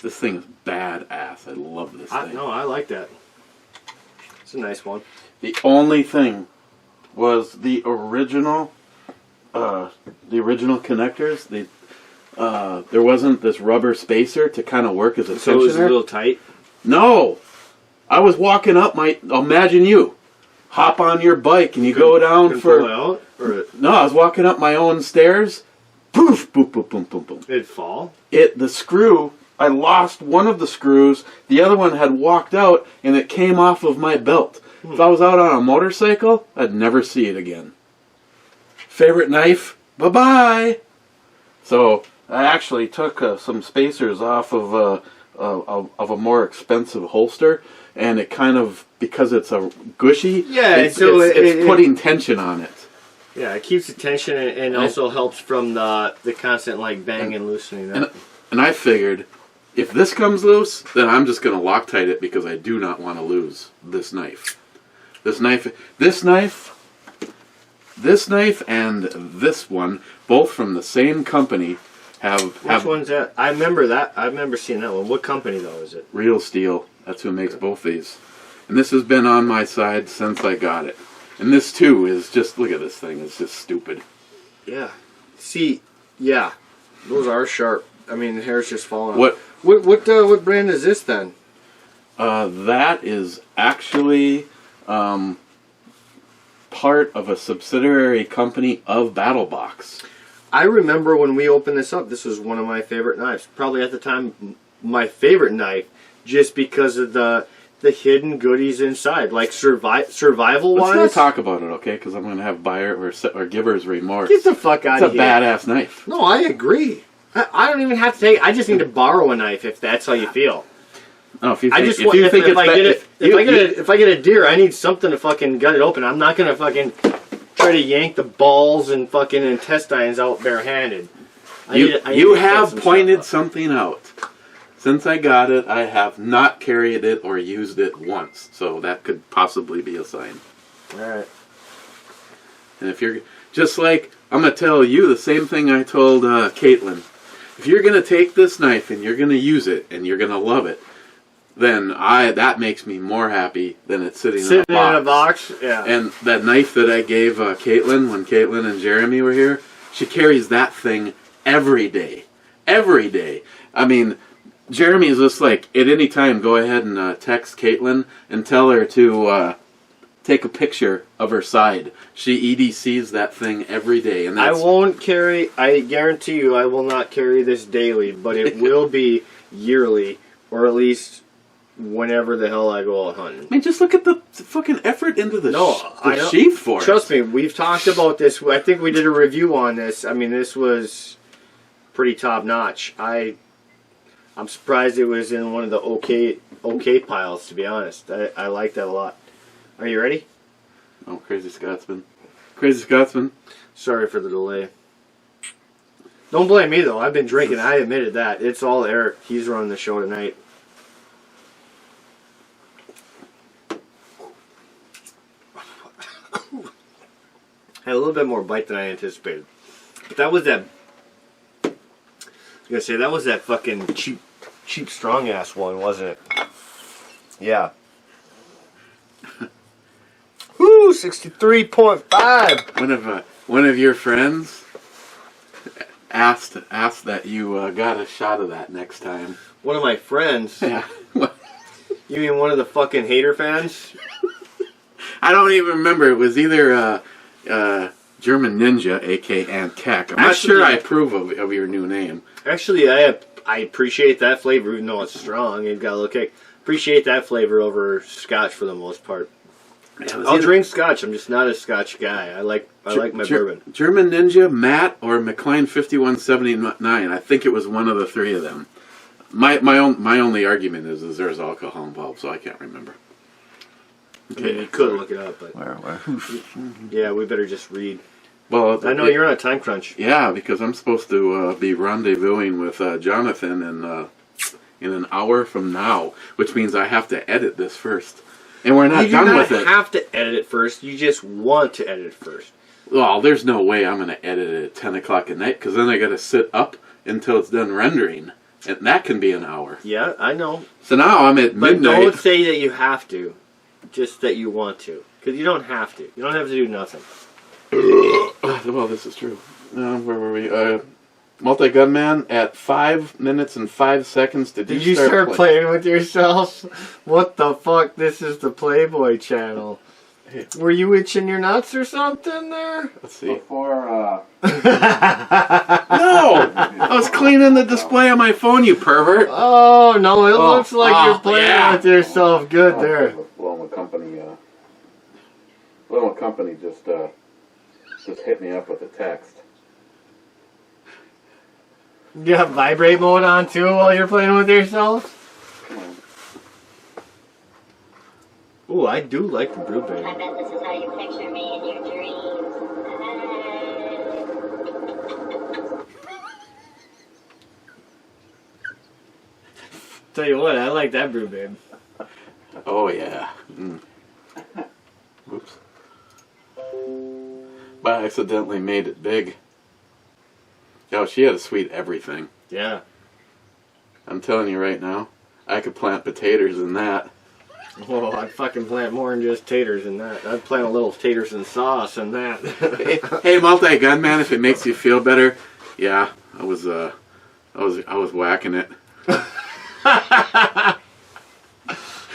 This thing is badass. I love this thing. No, I like that. It's a nice one. The only thing was the original connectors. There wasn't this rubber spacer to kind of work as a tensioner. So it was a little tight? No! I was walking up imagine you. Hop on your bike and you go down for... Pull it out? Or No, I was walking up my own stairs. Poof! Boom, boom, boom, boom, boom. it'd fall? The screw, I lost one of the screws. The other one had walked out and it came off of my belt. If I was out on a motorcycle, I'd never see it again. Favorite knife? Bye-bye! So, I actually took some spacers off of a more expensive holster, and it kind of, because it's a gushy, it's putting tension on it. Yeah, it keeps the tension and also helps from the constant like bang and loosening that. And I figured, if this comes loose, then I'm just going to Loctite it because I do not want to lose this knife. This knife, and this one, both from the same company, Which one's that? I remember that. I remember seeing that one. What company though is it? Real Steel. That's who makes both these. And this has been on my side since I got it. And this too is just, look at this thing. It's just stupid. Yeah. See, yeah, those are sharp. I mean, the hair's just falling What? off. What brand is this then? That is actually part of a subsidiary company of BattleBox. I remember when we opened this up, this was one of my favorite knives. Probably at the time, my favorite knife, just because of the hidden goodies inside, like survival-wise. Let's not talk about it, okay? Because I'm going to have buyer or giver's remorse. Get the fuck out of here. It's a badass knife. No, I agree. I don't even have to take. I just need to borrow a knife if that's how you feel. No, if I get a deer, I need something to fucking gut it open. I'm not gonna fucking try to yank the balls and fucking intestines out barehanded. You have pointed something out. Since I got it, I have not carried it or used it once, so that could possibly be a sign. All right. And if you're just like, I'm gonna tell you the same thing I told Caitlin. If you're gonna take this knife and you're gonna use it and you're gonna love it, then that makes me more happy than it sitting in a box. Yeah. And that knife that I gave Caitlin when Caitlin and Jeremy were here, she carries that thing every day. Every day. I mean, Jeremy is just like, at any time, go ahead and text Caitlin and tell her to take a picture of her side. She EDCs that thing every day. And I guarantee you I will not carry this daily, but it will be yearly, or at least whenever the hell I go out hunting. I mean, just look at the fucking effort into the sheath for it. Trust me, we've talked about this. I think we did a review on this. I mean, this was pretty top notch. I'm surprised it was in one of the okay piles, to be honest. I like that a lot. Are you ready? Oh, Crazy Scotsman. Crazy Scotsman. Sorry for the delay. Don't blame me, though. I've been drinking. I admitted that. It's all Eric. He's running the show tonight. Had a little bit more bite than I anticipated. But that was that... I was going to say, that was that fucking cheap strong-ass one, wasn't it? Yeah. Woo! 63.5! One of your friends asked that you got a shot of that next time. One of my friends? Yeah. You mean one of the fucking hater fans? I don't even remember. It was either German Ninja, a.k.a. Aunt Keck. I'm not sure I approve of your new name. Actually, I appreciate that flavor, even though it's strong. It got a little kick. Appreciate that flavor over Scotch for the most part. I'll drink Scotch. I'm just not a Scotch guy. I like my bourbon. German Ninja, Matt, or McLean 5179. I think it was one of the three of them. My only argument is there's alcohol involved, so I can't remember. Okay, I mean, you could look it up, but yeah, we better just read. Well, I know you're on a time crunch. Yeah, because I'm supposed to be rendezvousing with Jonathan in an hour from now, which means I have to edit this first. And we're not done with it. You don't have to edit it first. You just want to edit it first. Well, there's no way I'm going to edit it at 10 o'clock at night, because then I got to sit up until it's done rendering. And that can be an hour. Yeah, I know. So now I'm at But midnight. don't say that you have to. Just that you want to. Because you don't have to. You don't have to do nothing. Well, this is true. Where were we? Multi-Gunman at 5 minutes and 5 seconds. Did you start playing with yourself? What the fuck? This is the Playboy channel. Hey. Were you itching your nuts or something there? Let's see. Before, No! I was cleaning the display on my phone, you pervert. Oh, no, it looks like you're playing with yourself good there. Blowing Company just hit me up with a text. You have vibrate mode on too while you're playing with yourself? Come on. Ooh, I do like the brew bag. I bet this is how you picture me in your dreams. Tell you what, I like that brew babe. Oh, yeah. Whoops. But I accidentally made it big. Oh, she had a sweet everything. Yeah. I'm telling you right now, I could plant potatoes in that. Well, I'd fucking plant more than just taters in that. I'd plant a little taters and sauce in that. Hey, Multi-Gunman, if it makes you feel better, yeah, I was whacking it.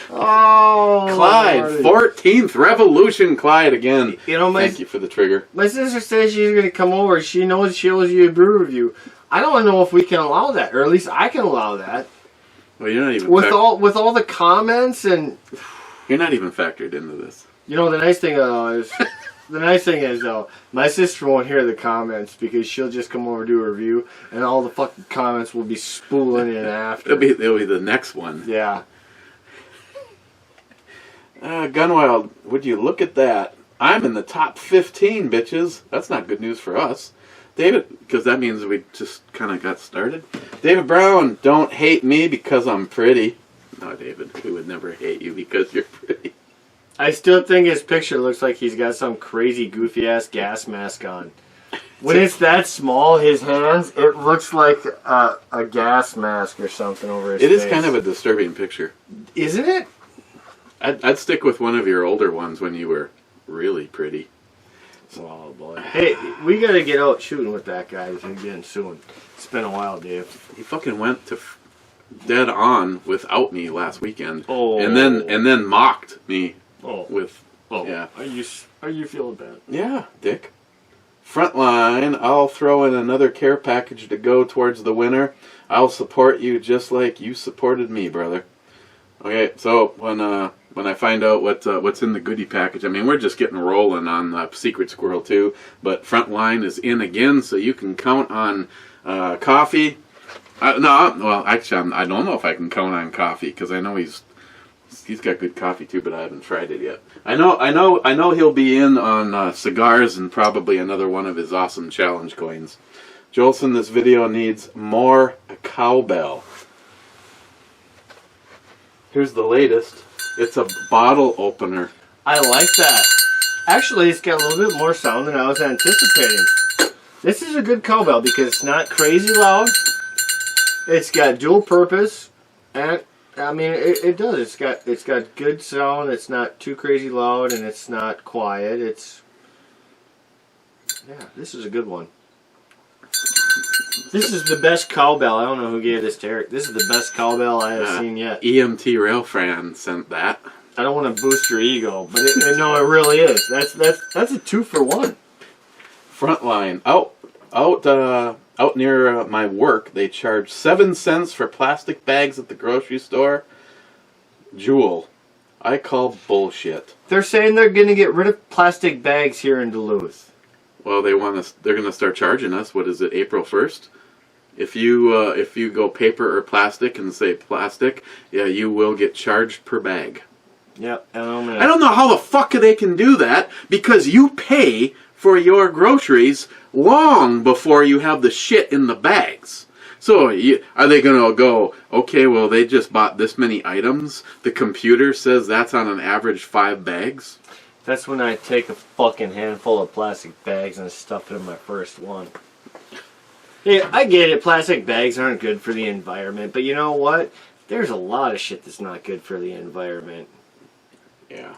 Oh, Clyde, Lordy. 14th Revolution, Clyde again. You know, Thank you for the trigger. My sister says she's going to come over. She knows she owes you a brew review. I don't know if we can allow that, or at least I can allow that. Well, you're not even with all the comments and you're not even factored into this. You know, the nice thing is though, my sister won't hear the comments because she'll just come over do a review, and all the fucking comments will be spooling in after. It'll be the next one. Yeah. Gunwild, would you look at that? I'm in the top 15, bitches. That's not good news for us. David, because that means we just kind of got started. David Brown, don't hate me because I'm pretty. No, David, we would never hate you because you're pretty. I still think his picture looks like he's got some crazy goofy-ass gas mask on. When it's that small, his hands, it looks like a gas mask or something over his face. It is kind of a disturbing picture. Isn't it? I'd stick with one of your older ones when you were really pretty. Oh, boy. Hey, we got to get out shooting with that guy again soon. It's been a while, Dave. He fucking went to dead on without me last weekend. Oh. And then mocked me with... Oh. Yeah. Are you feeling bad? Yeah, dick. Frontline, I'll throw in another care package to go towards the winner. I'll support you just like you supported me, brother. Okay, so when I find out what's in the goodie package, I mean, we're just getting rolling on Secret Squirrel 2, but Frontline is in again, so you can count on coffee. Well, actually, I don't know if I can count on coffee, because I know he's got good coffee too, but I haven't tried it yet. I know he'll be in on cigars and probably another one of his awesome challenge coins. Jolson, this video needs more cowbell. Here's the latest. It's a bottle opener. I like that. Actually, it's got a little bit more sound than I was anticipating. This is a good cowbell because it's not crazy loud. It's got dual purpose, and I mean it does. It's got good sound. It's not too crazy loud, and it's not quiet. This is a good one. This is the best cowbell. I don't know who gave this to Eric. This is the best cowbell I have seen yet. EMT Railfran sent that. I don't want to boost your ego, but no, it really is. That's a 2-for-1. Frontline out near my work, they charge 7 cents for plastic bags at the grocery store. Jewel, I call bullshit. They're saying they're going to get rid of plastic bags here in Duluth. Well, they're going to start charging us. What is it, April 1st? If you go paper or plastic and say plastic, yeah, you will get charged per bag. Yep. I don't know how the fuck they can do that, because you pay for your groceries long before you have the shit in the bags. So are they going to go, okay, well, they just bought this many items. The computer says that's on an average 5 bags. That's when I take a fucking handful of plastic bags and stuff it in my first one. Hey, I get it. Plastic bags aren't good for the environment, but you know what? There's a lot of shit that's not good for the environment. Yeah.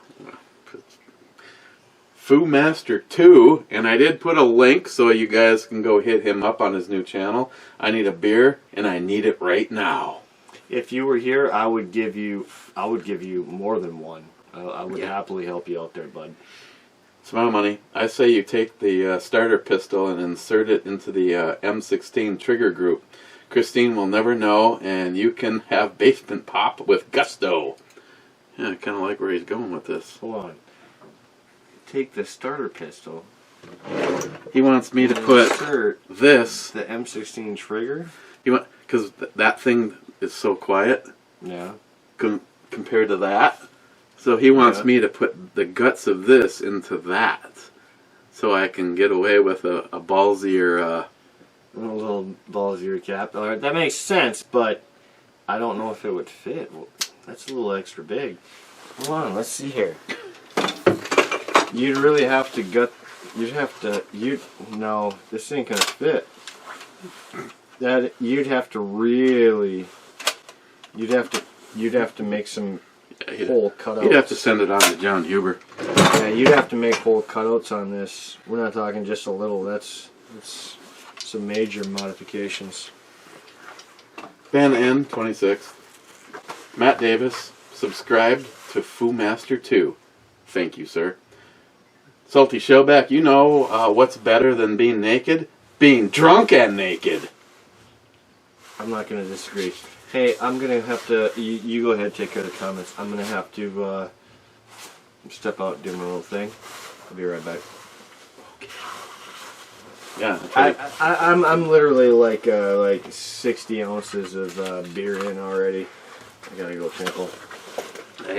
Foo Master 2, and I did put a link so you guys can go hit him up on his new channel. I need a beer, and I need it right now. If you were here, I would give you more than one. I would happily help you out there, bud. It's my money. I say you take the starter pistol and insert it into the M16 trigger group. Christine will never know, and you can have basement pop with gusto. Yeah, I kind of like where he's going with this. Hold on. Take the starter pistol. He wants me to put this. The M16 trigger. Because that thing is so quiet. Yeah. Compared to that. So he wants me to put the guts of this into that, so I can get away with a ballsier. A little ballsier cap. All right, that makes sense, but I don't know if it would fit. Well, that's a little extra big. Hold on, let's see here. You'd really have to gut. No, this ain't gonna fit. You'd have to really. You'd have to make some hole cutouts. You'd have to send it on to John Huber. Yeah, you'd have to make hole cutouts on this. We're not talking just a little. That's some major modifications. Ben N 26. Matt Davis subscribed to Foo Master 2. Thank you, sir. Salty Shellback, you know what's better than being naked? Being drunk and naked. I'm not going to disagree. Hey, I'm going to have to... You go ahead, take care of the comments. I'm going to have to step out and do my little thing. I'll be right back. Yeah. I'm literally like 60 ounces of beer in already. I got to go tinkle.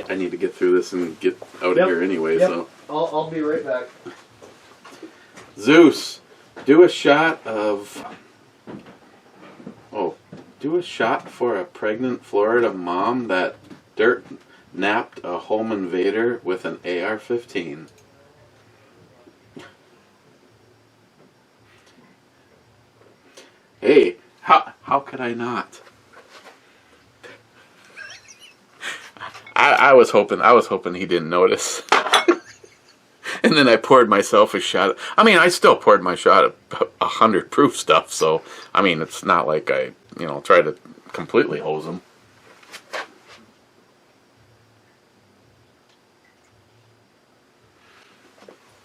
I need to get through this and get out of here anyway, so... I'll be right back. Zeus, do a shot of... Oh, do a shot for a pregnant Florida mom that dirt napped a home invader with an AR-15. Hey, how could I not? I was hoping he didn't notice. And then I poured myself a shot. I mean, I still poured my shot of 100 proof stuff, so I mean, it's not like I, try to completely hose him.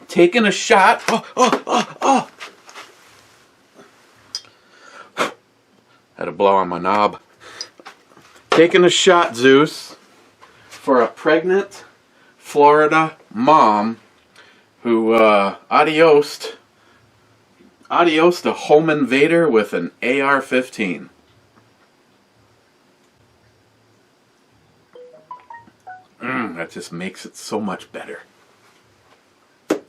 Taking a shot. Oh. Had a blow on my knob. Taking a shot, Zeus, for a pregnant Florida mom who adiosed a home invader with an AR-15. That just makes it so much better. God,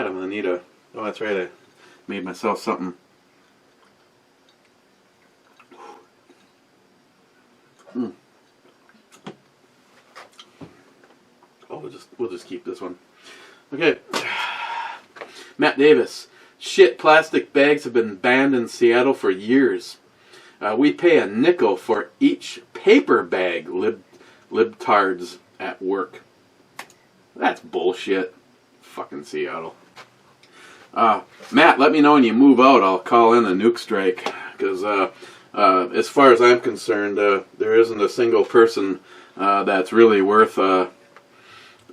I'm gonna need a... Oh, that's right, I made myself something. Oh, we'll just keep this one. Okay. Matt Davis. Shit, plastic bags have been banned in Seattle for years. We pay a nickel for each paper bag, libtards at work. That's bullshit. Fucking Seattle. Matt, let me know when you move out. I'll call in a nuke strike. Because as far as I'm concerned, there isn't a single person that's really worth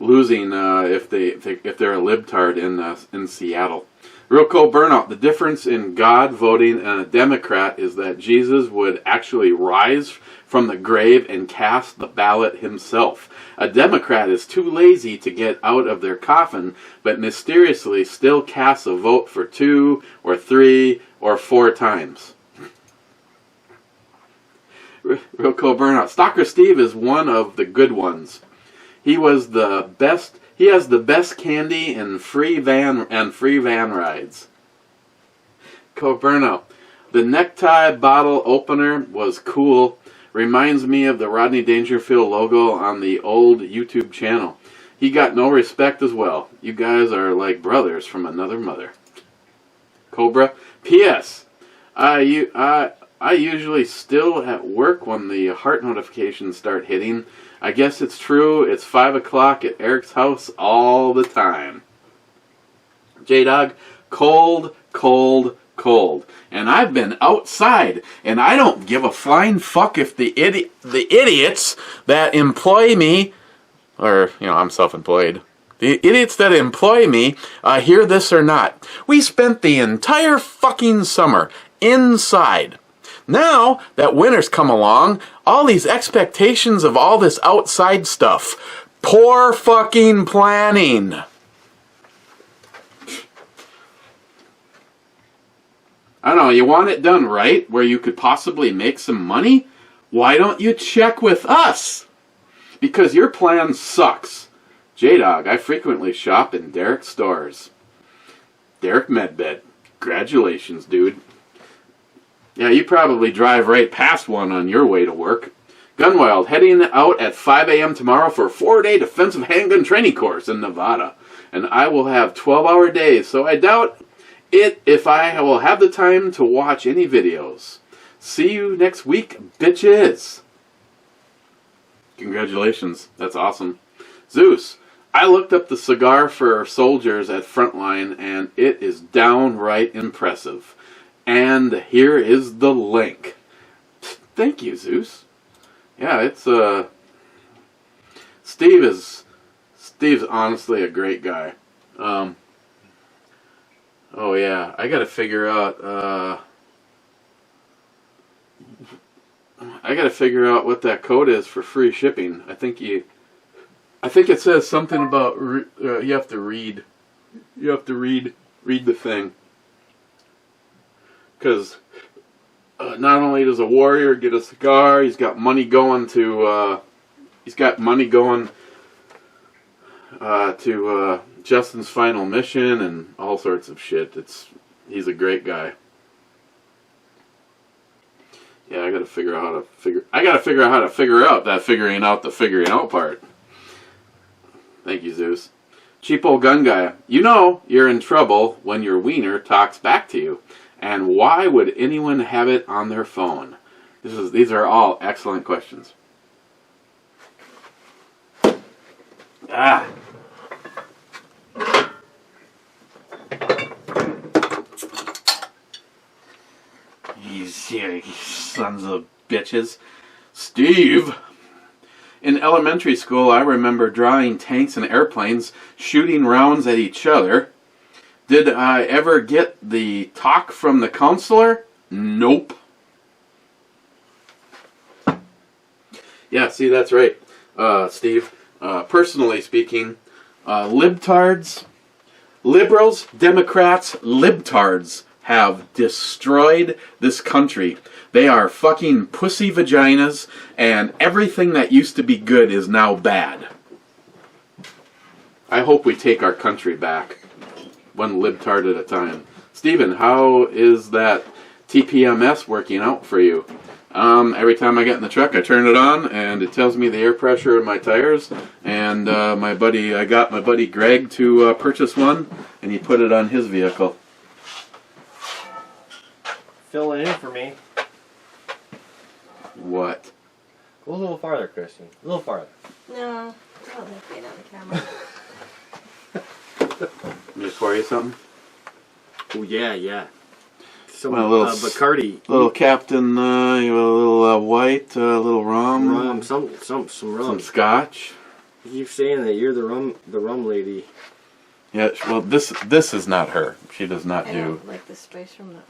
losing if they're a libtard in Seattle. Real cold burnout. The difference in God voting and a Democrat is that Jesus would actually rise from the grave and cast the ballot himself. A Democrat is too lazy to get out of their coffin, but mysteriously still casts a vote for 2 or 3 or 4 times. Real cold burnout. Stalker Steve is one of the good ones. He was the best. He has the best candy and free van rides. Cold burnout. The necktie bottle opener was cool, Reminds me of the Rodney Dangerfield logo on the old YouTube channel. He got no respect as well. You guys are like brothers from another mother. Cobra. P.S. I usually still at work when the heart notifications start hitting. I guess it's true. It's 5 o'clock at Eric's house all the time. J-Dog. Cold, cold, cold. And I've been outside, and I don't give a flying fuck if the idiots that employ me, or, I'm self-employed, the idiots that employ me hear this or not. We spent the entire fucking summer inside. Now that winter's come along, all these expectations of all this outside stuff. Poor fucking planning. I don't know, you want it done right, where you could possibly make some money? Why don't you check with us? Because your plan sucks. J-Dog, I frequently shop in Derek stores. Derek Medbed. Congratulations, dude. Yeah, you probably drive right past one on your way to work. Gunwild, heading out at 5 a.m. tomorrow for a 4-day defensive handgun training course in Nevada. And I will have 12-hour days, so I doubt it if I will have the time to watch any videos. See you next week, bitches. Congratulations. That's awesome. Zeus, I looked up the cigar for soldiers at Frontline, and it is downright impressive. And here is the link. Thank you, Zeus. Yeah, it's Steve's honestly a great guy. Oh yeah, I gotta figure out what that code is for free shipping. I think it says something about you have to read the thing. Because not only does a warrior get a cigar, he's got money going to Justin's final mission and all sorts of shit. He's a great guy. Yeah, I gotta figure out how to figure out that figuring out the figuring out part. Thank you, Zeus. Cheap old gun guy. You know you're in trouble when your wiener talks back to you. And why would anyone have it on their phone? These are all excellent questions. You sons of bitches. Steve. In elementary school, I remember drawing tanks and airplanes shooting rounds at each other. Did I ever get the talk from the counselor? Nope. Yeah, see, that's right, Steve. Personally speaking, libtards, liberals, Democrats, libtards have destroyed this country. They are fucking pussy vaginas, and everything that used to be good is now bad. I hope we take our country back. One libtard at a time. Steven, how is that TPMS working out for you? Every time I get in the truck, I turn it on, and it tells me the air pressure in my tires. And I got my buddy Greg to purchase one, and he put it on his vehicle. Fill it in for me. What? Go a little farther, Christian. A little farther. No, I don't look right on the camera. Let me pour you something? Oh, yeah. Some Well, a little Bacardi. Little Captain, you want a little white, a little rum. Some rum. Some scotch. You keep saying that you're the rum lady. Yeah, well, this is not her. She does not I do. don't like the spice from that.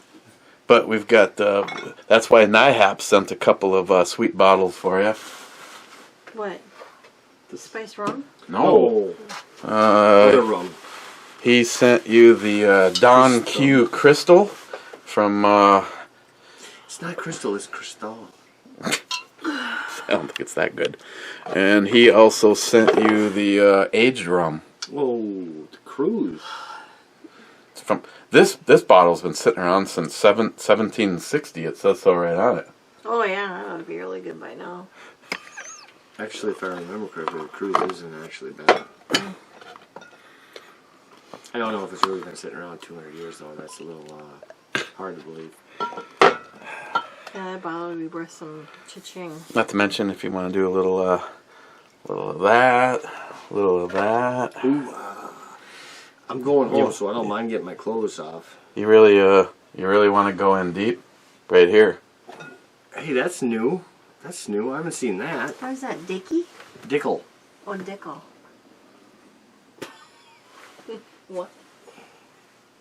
But we've got, that's why NIHAP sent a couple of sweet bottles for you. What? The spice rum? No. Other rum. He sent you the Don Q Crystal from... It's not crystal, it's crystal. I don't think it's that good. And he also sent you the aged rum. Whoa, the cruise. It's from this bottle's been sitting around since 1760. It says so right on it. Oh yeah, that would be really good by now. Actually, if I remember correctly, the cruise isn't actually bad. I don't know if it's really been sitting around 200 years though. That's a little hard to believe. Yeah, that bottle would be worth some cha-ching. Not to mention, if you want to do a little of that, a little of that. Ooh, I'm going home, so I don't mind getting my clothes off. You really want to go in deep, right here. Hey, that's new. That's new. I haven't seen that. How's that, Dickie? Dickel. Oh, Dickel. What?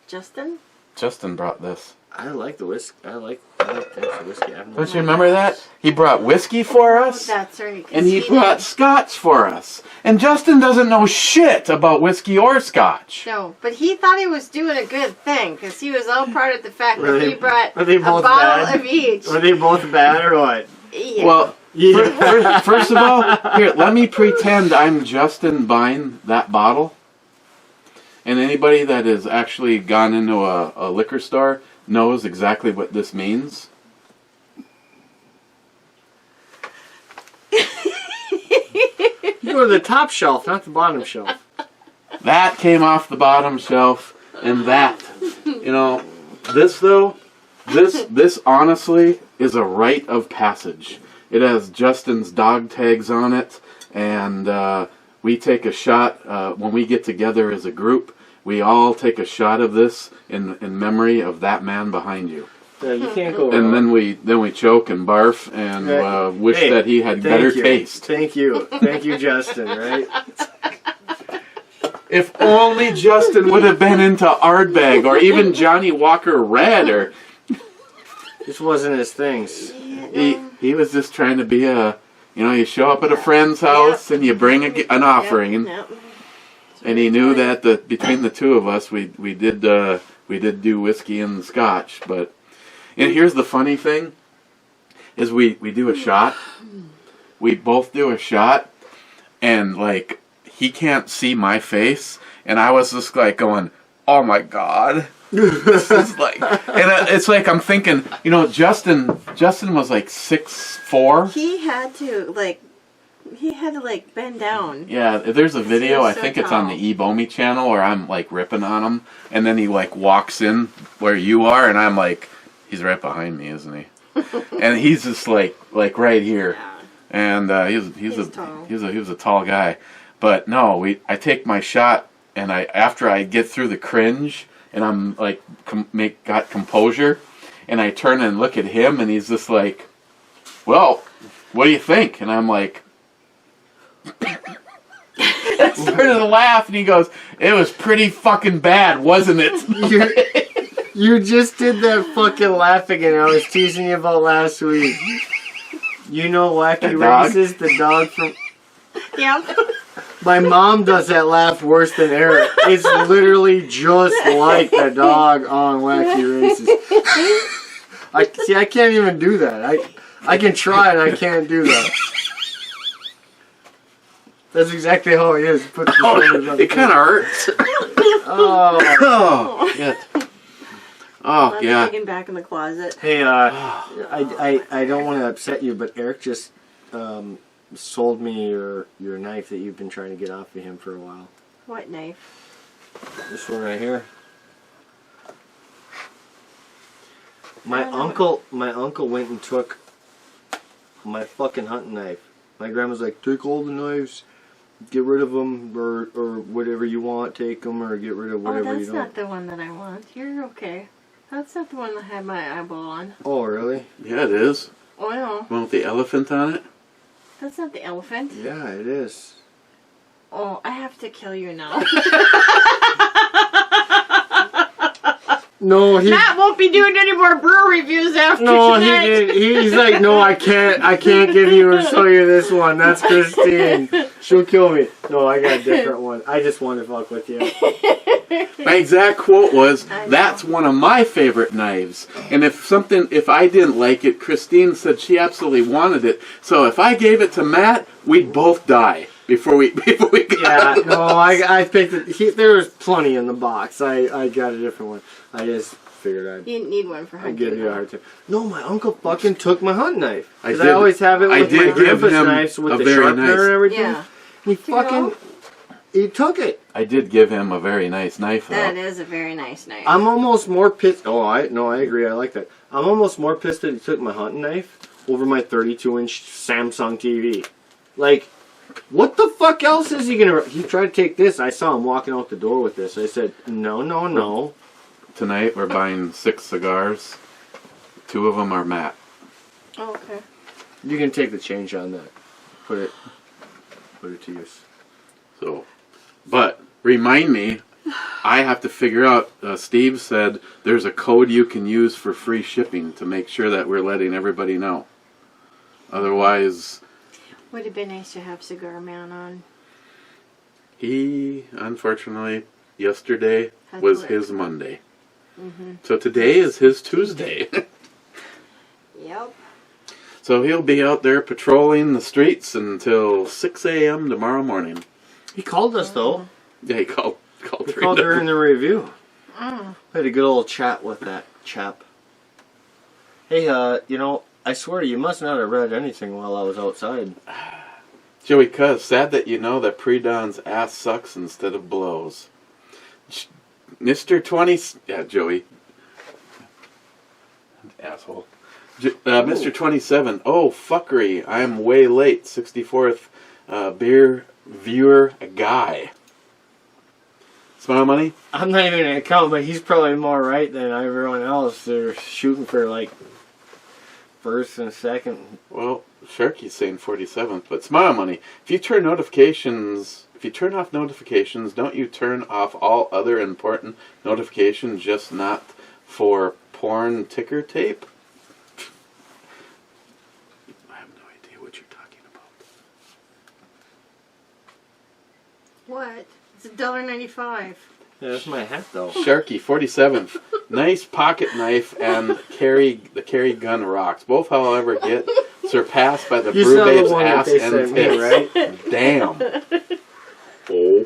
Justin? Justin brought this. I like the whiskey. I like the whiskey. Don't you remember that? He brought whiskey for us, That's right. 'cause and he brought scotch for us. And Justin doesn't know shit about whiskey or scotch. No, but he thought he was doing a good thing because he was all proud of the fact Were that they- he brought were they a both bottle bad? of each. Were they both bad or what? Yeah. Well, Yeah. first of all, here, let me pretend I'm Justin buying that bottle. And anybody that has actually gone into a liquor store knows exactly what this means. You go to the top shelf, not the bottom shelf. That came off the bottom shelf, and that, you know, this though, this honestly is a rite of passage. It has Justin's dog tags on it, and we take a shot when we get together as a group. We all take a shot of this in memory of that man behind you. Yeah, you can't go And wrong. then we choke and barf and wish Hey, that he had thank better you. taste. Thank you, Justin. Right? If only Justin would have been into Ardbeg or even Johnny Walker Red, or This wasn't his things. he was just trying to be you show up at a friend's house and you bring an offering, Yep. and he knew that between the two of us we did do whiskey and scotch. But and here's the funny thing is we do a shot, we both do a shot, and like he can't see my face, and I was just like going, oh my god. This is like, and it's like I'm thinking, Justin was like 6'4". He had to bend down. Yeah, there's a video, I so think it's on tall. the ebomey channel, where I'm like ripping on him, and then he like walks in where you are, and I'm like, he's right behind me, isn't he? And he's just like right here, and he was a tall guy, but no, I take my shot, and after I get through the cringe, and I'm like got composure, and I turn and look at him, and he's just like, well, what do you think? And I'm like, I started to laugh, and he goes, it was pretty fucking bad, wasn't it? You just did that fucking laughing, and I was teasing you about last week. You know Wacky The dog? Races, the dog from... Yep. My mom does that laugh worse than Eric. It's literally just like the dog on Wacky Races. I can't even do that. I can try and I can't do that. That's exactly how he is. Put the shoulders on It kind of hurts. Oh. Oh, shit. Oh, I'm yeah. taken back in the closet. Hey, I don't want to upset you, but Eric just sold me your knife that you've been trying to get off of him for a while. What knife? This one right here. My I don't know. uncle went and took my fucking hunting knife. My grandma's like, take all the knives, get rid of them, or whatever you want, take them, or get rid of whatever you that's don't. not the one that I want. You're okay. That's not the one that had my eyeball on. Oh, really? Yeah, it is. Oh no, One with the elephant on it. that's not the elephant. Yeah, it is. Oh, I have to kill you now. No, he. Matt won't be doing any more brew reviews after No, he tonight. did. He's like, no, I can't give you or show you this one. That's Christine. She'll kill me. No, I got a different one. I just want to fuck with you. My exact quote was, I know. that's one of my favorite knives. And if I didn't like it, Christine said she absolutely wanted it. So if I gave it to Matt, we'd both die. before we Yeah, no, I picked it. There was plenty in the box. I got a different one. I just figured You need one for I'd hunting. give you a hard time. No, my uncle fucking took my hunting knife. I Because I always have it I with did my give grandpa's him knives with a the very sharpener nice- and everything. Yeah. He fucking, he took it. I did give him a very nice knife, though. That is a very nice knife. I'm almost more pissed. Oh, I agree. I like that. I'm almost more pissed that he took my hunting knife over my 32-inch Samsung TV. Like, what the fuck else is he gonna? He tried to take this. I saw him walking out the door with this. I said, no, no, no. Tonight we're buying 6 cigars. 2 of them are Matt. Oh, okay. You can take the change on that. Put it to use. So, but remind me, I have to figure out. Steve said there's a code you can use for free shipping to make sure that we're letting everybody know. Otherwise, Would have been nice to have Cigar Man on. he unfortunately yesterday Had was to his Monday. Mm-hmm. So today is his Tuesday. Yep. So he'll be out there patrolling the streets until 6 a.m. tomorrow morning. He called us though. Yeah, he called He called during the review. I had a good old chat with that chap. Hey, you know, I swear you must not have read anything while I was outside. Joey Cuz, sad that you know that Pre-Dawn's ass sucks instead of blows. Mr. 20... Yeah, Joey. Asshole. Mr. 27. Oh, fuckery. I'm way late. 64th beer viewer guy. Smile money? I'm not even gonna count, but he's probably more right than everyone else. They're shooting for like first and second. Well, Sharky's saying 47th, but smile money. If you turn off notifications, don't you turn off all other important notifications, just not for porn ticker tape? I have no idea what you're talking about. What? It's $1.95. Yeah, that's my hat though. Sharky, 47th. Nice pocket knife and the carry gun rocks. Both, however, get surpassed by the You brew saw the babe's one that ass they and sent me, tits. right? Damn. Oh.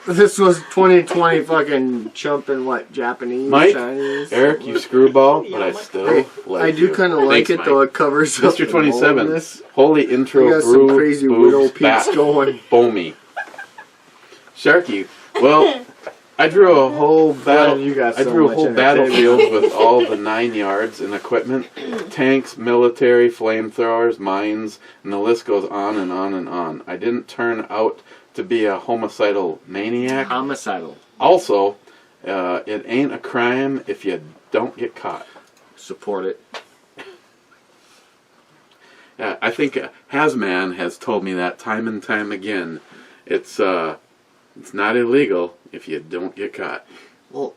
This was 2020 fucking chumping what, Japanese, Mike, Chinese? Eric, you screwball, but I still like I do you. kind of like Thanks, it though. Mike. It covers up Mr. the 27, boldness. holy intro We got some brew crazy boobs widow peaks bat going. Bomey. Sharky, well, I drew a whole Glad you got I so drew a much whole entertainment. battlefield with all the 9 yards and equipment, tanks, military, flamethrowers, mines, and the list goes on and on and on. I didn't turn out to be a homicidal maniac. Homicidal. Also, it ain't a crime if you don't get caught. Support it. I think Hasman has told me that time and time again. It's not illegal if you don't get caught. Well,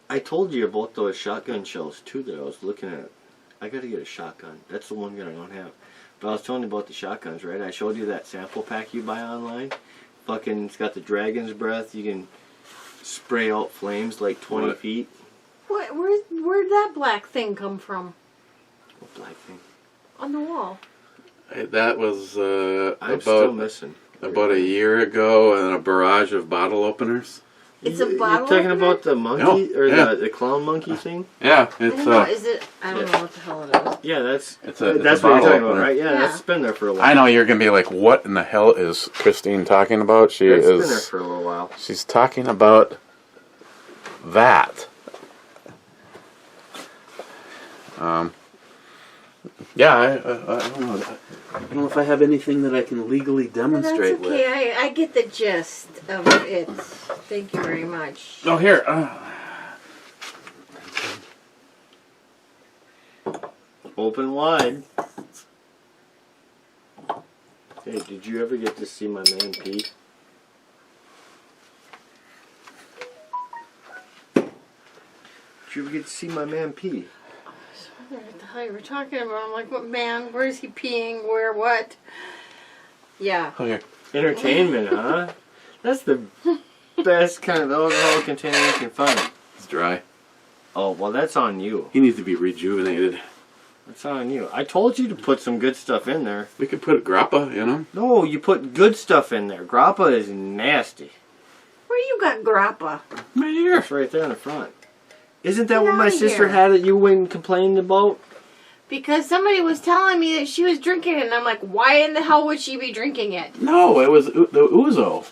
I told you about those shotgun shells too that I was looking at. I gotta get a shotgun. That's the one gun I don't have. But I was telling you about the shotguns, right? I showed you that sample pack you buy online. Fucking, it's got the dragon's breath. You can spray out flames like 20 What? feet. What? Where'd that black thing come from? What black thing? On the wall. That was I'm still about missing. a year ago, and a barrage of bottle openers. It's a bottle You're talking opener? about the monkey, Oh, or yeah. the clown monkey thing? Yeah, I it's don't know. Is it? I don't know what the hell it is. Yeah, that's It's that's a what you're bottle talking about, opener. right? Yeah, Yeah. that's been there for a while. I know you're gonna be like, what in the hell is Christine talking about? She It's been there is. for a little while. She's talking about that. Yeah, I don't know. I don't know if I have anything that I can legally But demonstrate that's okay. with. I get the gist of it. Thank you very much. Oh, here. Open wide. Hey, did you ever get to see my man Pete? Did you ever get to see my man Pete? What the hell you were talking about? I'm like, what man? Where is he peeing? Where? What? Yeah. Oh, here. Entertainment, huh? That's the best kind of alcohol container you can find. It's dry. Oh, well, that's on you. He needs to be rejuvenated. It's on you. I told you to put some good stuff in there. We could put grappa in them. No, you put good stuff in there. Grappa is nasty. Where you got grappa? Right here. It's right there in the front. Isn't that Get what my outta sister here. had that you went and complained about? Because somebody was telling me that she was drinking it, and I'm like, why in the hell would she be drinking it? No, it was the Uzo.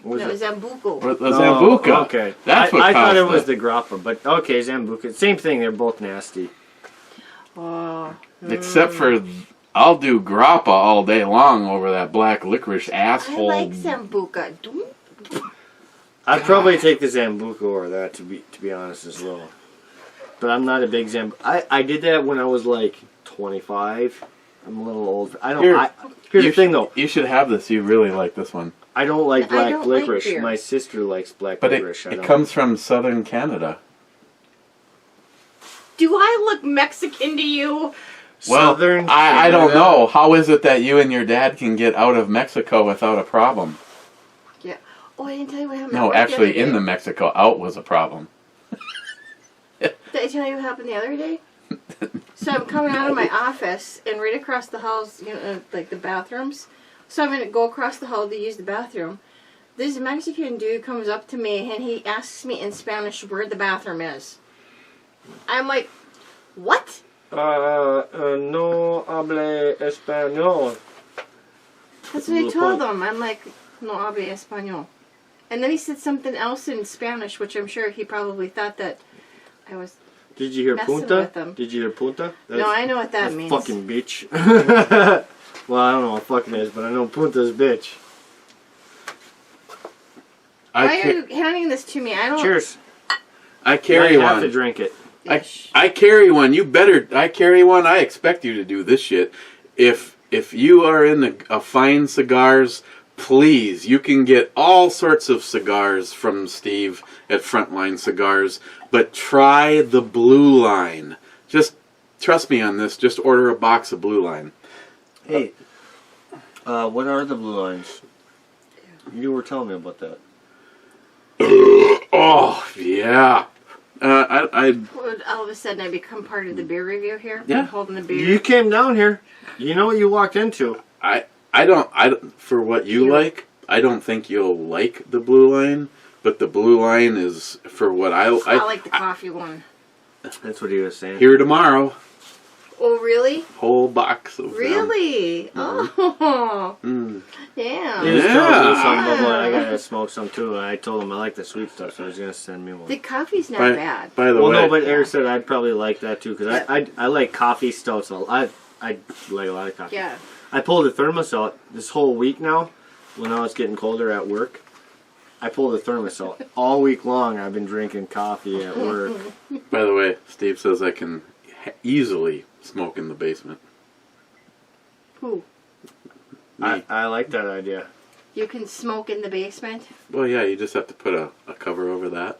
Was No, it? Zambuco. Or the Zambuca. Okay. That's what I thought caused it was the grappa, but okay, Zambuca. Same thing, they're both nasty. Oh. Except for, I'll do grappa all day long over that black licorice I asshole. like Zambuca. I'd probably take the Zambuca over that, to be honest, as well. But I'm not a big Zambuca. I did that when I was like 25. I'm a little old. I don't. Here's the thing, though. You should have this. You really like this one. I don't like I black don't like licorice. beer. My sister likes black But licorice. it comes from southern Canada. Do I look Mexican to you? Well, Southern I don't Canada. know. How is it that you and your dad can get out of Mexico without a problem? Yeah. Oh, I didn't tell you what happened. No, at work actually, the in other the day. Mexico, out was a problem. Did I tell you what happened the other day? So I'm coming out of my office, and right across the halls, you know, like the bathrooms. So I'm going to go across the hall to use the bathroom. This Mexican dude comes up to me, and he asks me in Spanish where the bathroom is. I'm like, what? No hable español. That's what I told him. I'm like, no hable español. And then he said something else in Spanish, which I'm sure he probably thought that I was... Did you hear Messing punta? with them. Did you hear punta? No, I know what that That's means. fucking bitch. Well, I don't know what fucking is, but I know punta's bitch. Why are you handing this to me? I don't... Cheers. I carry Now you have to one. drink it. I carry one. You better. I carry one. I expect you to do this shit. If you are in a fine cigars, please, you can get all sorts of cigars from Steve at Frontline Cigars, but try the Blue Line. Just trust me on this. Just order a box of Blue Line. Hey, what are the blue lines? You were telling me about that. Oh yeah. All of a sudden I become part of the beer review here? Yeah. I'm holding the beer. You came down here. You know what you walked into. I don't. For what you like, I don't think you'll like the Blue Line. But the Blue Line is for what I like the coffee one. That's what he was saying. Here tomorrow. Oh, really? Whole box of them. Really? Oh. Mm. Yeah. He was telling me Yeah. something about I gotta smoke some too, and I told him I like the sweet stuff, so he's gonna send me one. The coffee's not By, bad. by the Well, way, no, but Eric said I'd probably like that too, because I like coffee stouts. I like a lot of coffee. Yeah. I pulled a thermos out this whole week now, when I was getting colder at work. I pulled a thermos out. All week long I've been drinking coffee at work. by the way, Steve says I can easily smoke in the basement. Who? Me. I like that idea. You can smoke in the basement? Well, yeah, you just have to put a cover over that.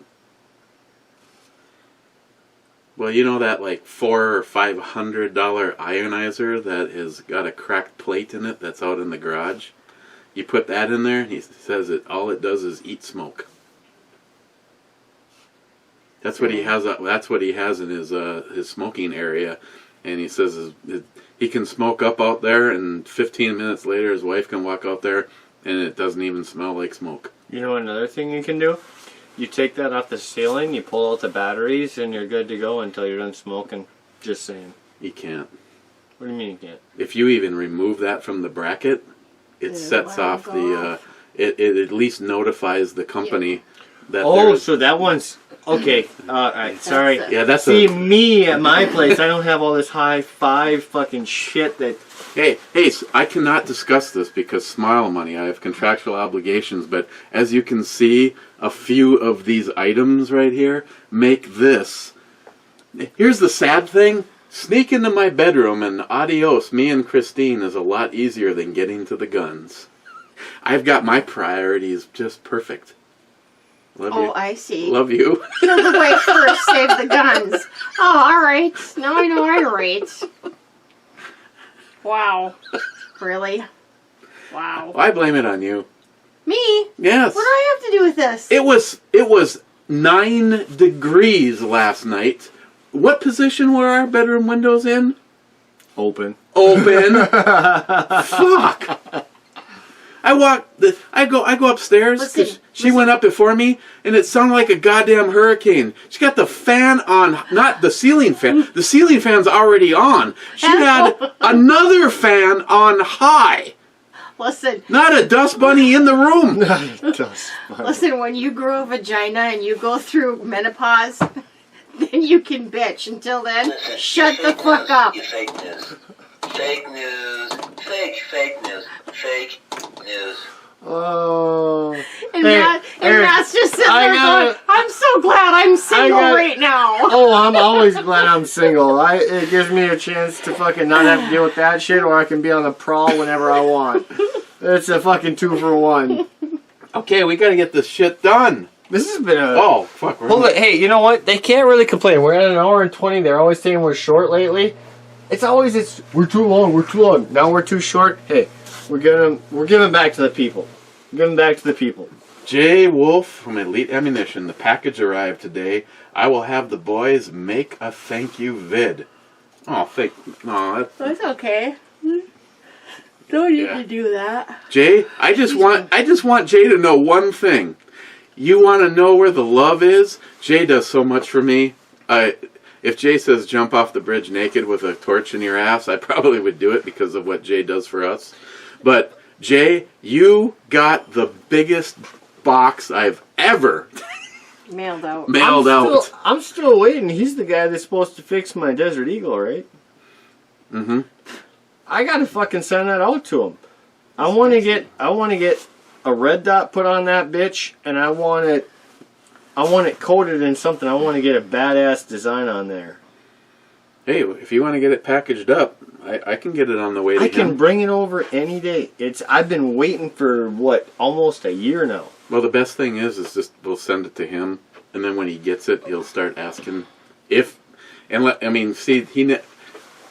Well, you know that like $400 or $500 ionizer that has got a cracked plate in it that's out in the garage? You put that in there, and he says all it does is eat smoke. That's what he has. That's what he has in his smoking area, and he says he can smoke up out there, and 15 minutes later, his wife can walk out there, and it doesn't even smell like smoke. You know another thing you can do? You take that off the ceiling, you pull out the batteries, and you're good to go until you're done smoking. Just saying. You can't. What do you mean you can't? If you even remove that from the bracket, it sets wow, off go the. off. It at least notifies the company that Oh, there's. so that one's... Okay, alright, sorry. That's Yeah, that's See, me at my place, I don't have all this high-five fucking shit that... Hey, I cannot discuss this because Smile Money, I have contractual obligations, but as you can see, a few of these items right here make this. Here's the sad thing. Sneak into my bedroom and adios, me and Christine is a lot easier than getting to the guns. I've got my priorities just perfect. Love you. Oh, I see. Love you. Kill the wife first, save the guns. Oh, alright. Now I know I rate. Wow. Really? Wow. I blame it on you. Me? Yes. What do I have to do with this? It was 9 degrees last night. What position were our bedroom windows in? Open. Fuck. I go upstairs because she went up before me, and it sounded like a goddamn hurricane. She got the fan on, not the ceiling fan. The ceiling fan's already on. She had another fan on high. Listen. Not a dust bunny in the room. Listen, when you grow a vagina and you go through menopause, then you can bitch. Until then, shut the fuck up. Fake news. Fake news. Fake news. Fake news. Oh. And Matt's just sitting there going, I'm so glad I'm single right now. Oh, I'm always glad I'm single. It gives me a chance to fucking not have to deal with that shit, or I can be on the prowl whenever I want. It's a fucking 2-for-1. Okay, we gotta get this shit done. This has been a... Oh, fuck. Hold it. Hey, you know what? They can't really complain. We're at an hour and 20. They're always saying we're short lately. We're too long. Now we're too short. Hey, we're giving back to the people. Jay Wolf from Elite Ammunition. The package arrived today. I will have the boys make a thank you vid. Oh, no, That's okay. Don't need to do that. Jay, I just want Jay to know one thing. You want to know where the love is? Jay does so much for me. If Jay says jump off the bridge naked with a torch in your ass, I probably would do it because of what Jay does for us. But Jay, you got the biggest box I've ever mailed out. I'm still waiting. He's the guy that's supposed to fix my Desert Eagle, right? Mm-hmm. I gotta fucking send that out to him. I want to get a red dot put on that bitch, and I want it coated in something. I want to get a badass design on there. Hey, if you want to get it packaged up, I can get it on the way to him. I can bring it over any day. I've been waiting for, almost a year now. Well, the best thing is just we'll send it to him, and then when he gets it, he'll start asking if,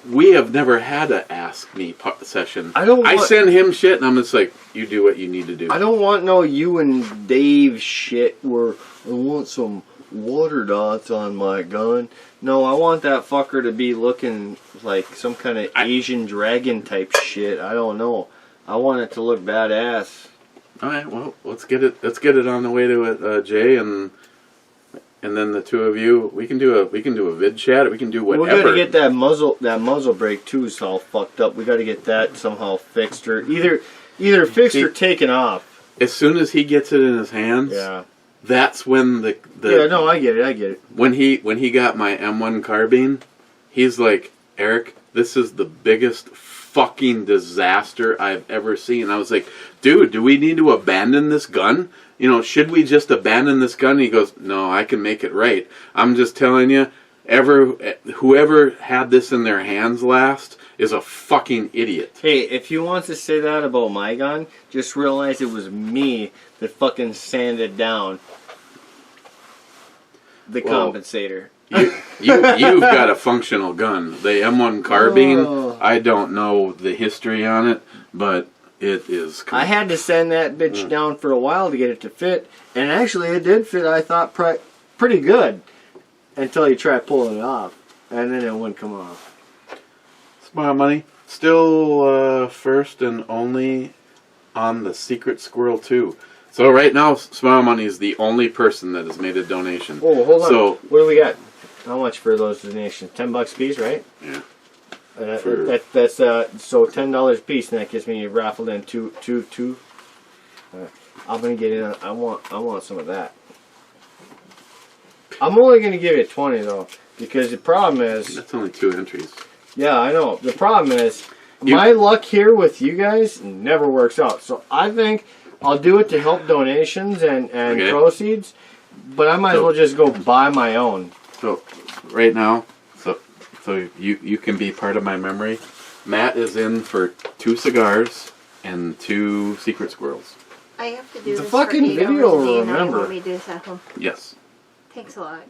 we have never had a ask me session. I send him shit, and I'm just like, you do what you need to do. I don't want no you and Dave shit where I want some water dots on my gun. No, I want that fucker to be looking like some kind of Asian dragon type shit. I don't know. I want it to look badass. All right, well, let's get it on the way to it, Jay, and then the two of you, we can do a vid chat. We can do whatever. We got to get that muzzle brake too. Is all fucked up. We got to get that somehow fixed, or either fixed or taken off. As soon as he gets it in his hands, that's when the I get it. When he got my M1 carbine, he's like, Eric, this is the biggest fucking disaster I've ever seen. I was like, dude, do we need to abandon this gun? Should we just abandon this gun? And he goes, no, I can make it right. I'm just telling you, whoever had this in their hands last is a fucking idiot. Hey, if you want to say that about my gun, just realize it was me that fucking sanded down the compensator. You've got a functional gun. The M1 carbine, I don't know the history on it, but it is... I had to sand that bitch down for a while to get it to fit, and actually it did fit, I thought, pretty good, until you try pulling it off, and then it wouldn't come off. Smile Money, still first and only on the Secret Squirrel 2. So right now, Smile Money is the only person that has made a donation. Oh, hold on. So, what do we got? How much for those donations? $10 a piece, right? Yeah. That's so $10 a piece, and that gets me raffled in two. I'm gonna get in. I want some of that. I'm only gonna give you 20 though, because the problem is that's only 2 entries. Yeah, I know. The problem is my luck here with you guys never works out. So I think I'll do it to help donations and proceeds, but I might as well just go buy my own. So right now, so you can be part of my memory. Matt is in for 2 cigars and 2 secret squirrels. I have to do the this fucking for 8 video. hours a day, Remember? you want me to do this at home? Yes. Thanks a lot.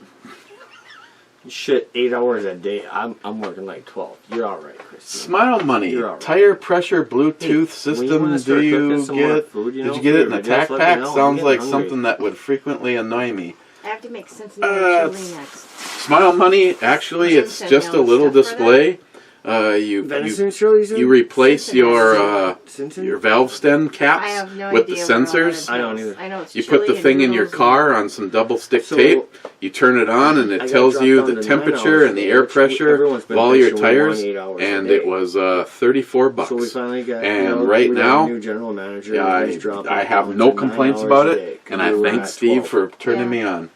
Shit, 8 hours a day. I'm working like 12. You're all right, Christine. Smile Money. Right. Tire pressure Bluetooth system. Did you get it in the tack pack? Sounds like something that would frequently annoy me. I have to make Cincinnati chili next. Smile Money, actually, it's just a little display. Venison chilies? You replace your Cincinnati? valve stem caps I have no with the idea what all that sensors. I don't either. I know it's You put the chili thing and in your noodles car on some double stick So, tape. You turn it on, and I it got tells dropped you down the to 9 temperature hours and a the day, air which pressure everyone's of been all your bitching we tires. want 8 hours a And day. it was $34. So we finally got, And right we got now, a new general manager. yeah, and he's dropping I it have down no to 9 complaints hours about a it, day, 'cause and I we were thank at Steve 12. for turning Yeah. me on.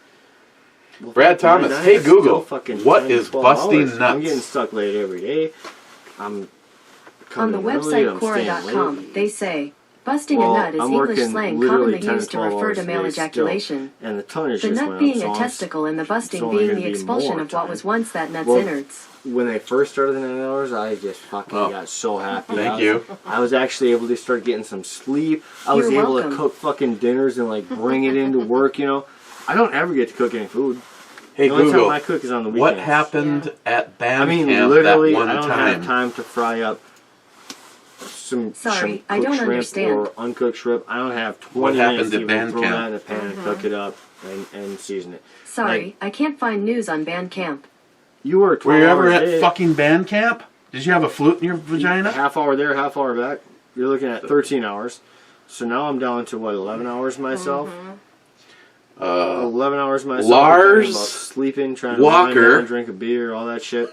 Well, Brad Thomas, nine hey is still Google, fucking what 10, is 12 busting hours. I'm getting nuts? stuck late every day. I'm On coming the early, website I'm staying Quora.com, late. they say, busting Well, a nut is I'm English working slang literally commonly 10 to used to 12 refer hours to a male day still. ejaculation. And the tonnage The just nut went being up, a so I'm testicle and the busting only being gonna the be expulsion more of what was time. once that nut's Well, innards. when they first started the 9 hours, I just fucking Oh. got so happy. Thank you. I was actually able to start getting some sleep. I was You're able welcome. to cook fucking dinners and like bring it into work, you know. I don't ever get to cook any food. Hey The only Google, time I cook is on the what weekends. happened at band I mean, camp literally, that one I don't time? have time to fry up some Sorry, I cooked don't shrimp understand. or uncooked shrimp. I don't have 20 What minutes happened to at even band throw camp? that in a pan and cook it up and season it. Sorry, Like, I can't find news on Bandcamp. you were 12 Were you ever hours at a day, fucking band camp? Did you have a flute in your vagina? half hour there, half hour back. You're looking at 13 hours. So now I'm down to what, 11 hours myself? 11 hours myself. Lars I'm talking about sleeping, trying to wind Walker. down, drink a beer, all that shit.